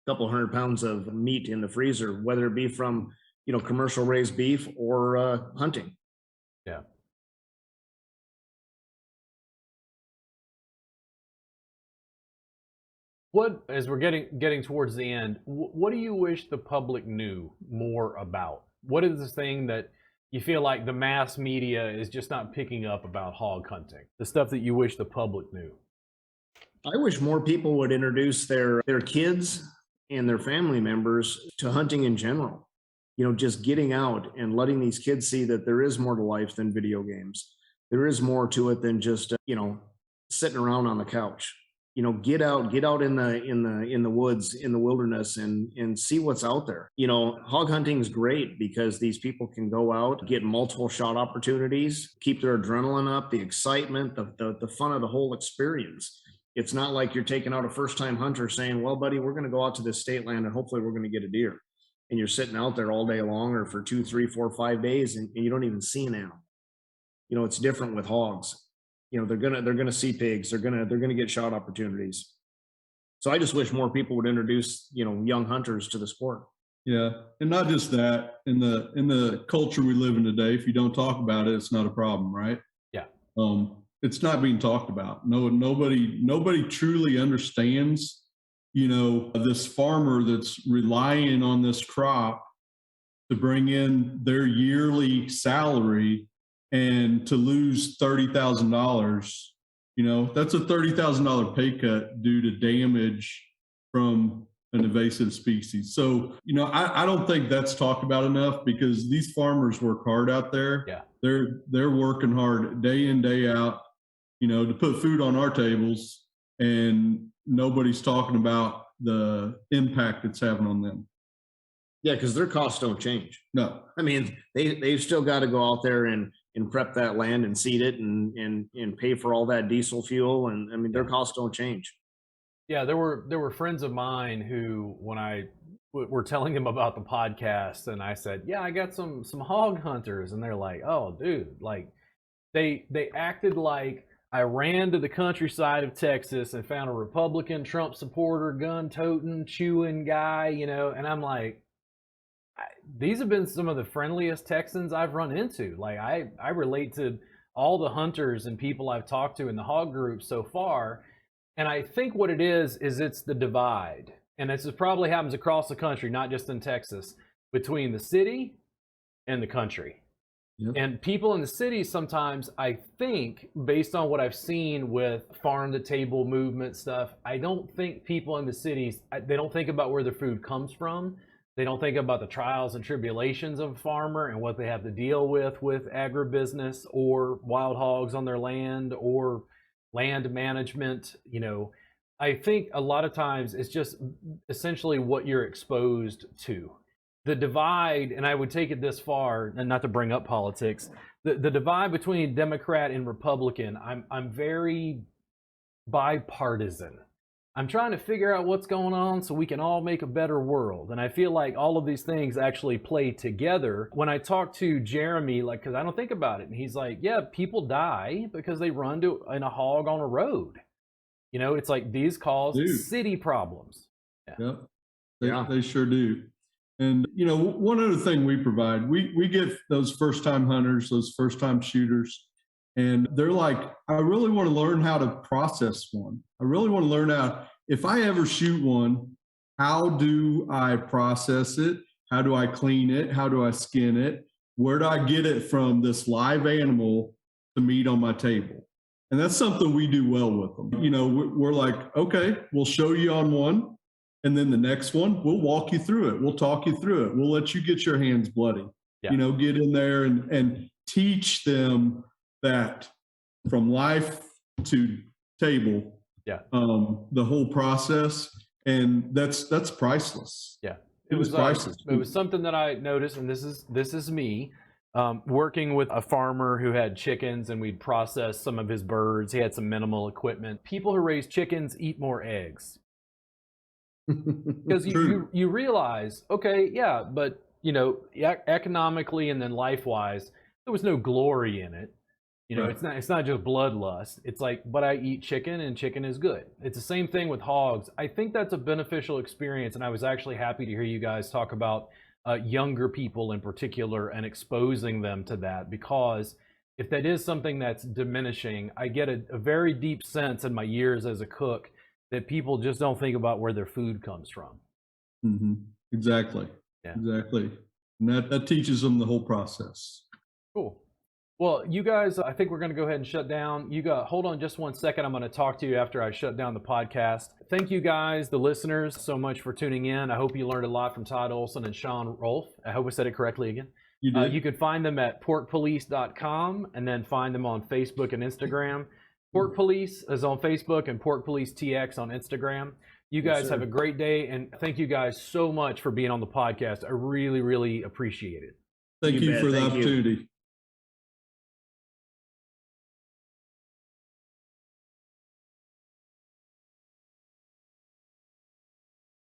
couple 100 pounds of meat in the freezer, whether it be from, commercial raised beef or hunting. Yeah. What, as we're getting towards the end, what do you wish the public knew more about? What is this thing that you feel like the mass media is just not picking up about hog hunting? The stuff that you wish the public knew. I wish more people would introduce their kids and their family members to hunting in general. Just getting out and letting these kids see that there is more to life than video games. There is more to it than just, sitting around on the couch. Get out in the woods, in the wilderness, and see what's out there. Hog hunting is great because these people can go out, get multiple shot opportunities, keep their adrenaline up, the excitement, the fun of the whole experience. It's not like you're taking out a first-time hunter saying, well, buddy, we're going to go out to this state land and hopefully we're going to get a deer. And you're sitting out there all day long or for 2, 3, 4, 5 days and you don't even see an animal. It's different with hogs. They're gonna see pigs. They're gonna get shot opportunities. So I just wish more people would introduce, young hunters to the sport. Yeah, and not just that. In the culture we live in today, if you don't talk about it, it's not a problem, right? Yeah. It's not being talked about. Nobody truly understands, this farmer that's relying on this crop to bring in their yearly salary, and to lose $30,000, that's a $30,000 pay cut due to damage from an invasive species. So, I don't think that's talked about enough because these farmers work hard out there. Yeah. They're working hard day in, day out, to put food on our tables, and nobody's talking about the impact it's having on them. Yeah, because their costs don't change. No. I mean, they've still got to go out there and prep that land and seed it and pay for all that diesel fuel. And I mean, their costs don't change. Yeah, there were friends of mine who, when I were telling them about the podcast, and I said, "Yeah, I got some hog hunters," and they're like, "Oh, dude!" Like, they acted like I ran to the countryside of Texas and found a Republican Trump supporter, gun-toting, chewing guy, and I'm like, these have been some of the friendliest Texans I've run into. Like, I relate to all the hunters and people I've talked to in the hog group so far. And I think what it is it's the divide. And this probably happens across the country, not just in Texas, between the city and the country. Yep. And people in the city sometimes, I think, based on what I've seen with farm to table movement stuff, I don't think people in the cities, they don't think about where their food comes from. They don't think about the trials and tribulations of a farmer and what they have to deal with agribusiness or wild hogs on their land or land management. I think a lot of times it's just essentially what you're exposed to. The divide, and I would take it this far, and not to bring up politics, the divide between Democrat and Republican, I'm very bipartisan. I'm trying to figure out what's going on so we can all make a better world. And I feel like all of these things actually play together. When I talk to Jeremy, because I don't think about it, and he's like, yeah, people die because they run in a hog on a road. It's like these cause city problems. Yeah. Yep. They sure do. And, one other thing we provide, we get those first-time hunters, those first-time shooters, and they're like, I really want to learn how to process one. I really want to learn how, if I ever shoot one, how do I process it? How do I clean it? How do I skin it? Where do I get it from this live animal to meat on my table? And that's something we do well with them. We're like, okay, we'll show you on one. And then the next one, we'll walk you through it. We'll talk you through it. We'll let you get your hands bloody, get in there and teach them that from life to table, the whole process. And that's priceless. Yeah. It was priceless. It was something that I noticed, and this is me, working with a farmer who had chickens, and we'd process some of his birds. He had some minimal equipment. People who raise chickens eat more eggs. Because you realize, okay, yeah, but economically and then life-wise, there was no glory in it. It's not just bloodlust. It's like, but I eat chicken and chicken is good. It's the same thing with hogs. I think that's a beneficial experience, and I was actually happy to hear you guys talk about younger people in particular and exposing them to that, because if that is something that's diminishing, I get a very deep sense in my years as a cook that people just don't think about where their food comes from. Mm-hmm. Exactly. Yeah. Exactly. And that teaches them the whole process. Cool. Well, you guys, I think we're going to go ahead and shut down. Hold on just 1 second. I'm going to talk to you after I shut down the podcast. Thank you guys, the listeners, so much for tuning in. I hope you learned a lot from Todd, Olson, and Shon, Rolfe. I hope I said it correctly again. You did. You could find them at porkpolice.com and then find them on Facebook and Instagram. Pork Police is on Facebook and Pork Police TX on Instagram. You guys have a great day, and thank you guys so much for being on the podcast. I really, really appreciate it. Thank you for the opportunity.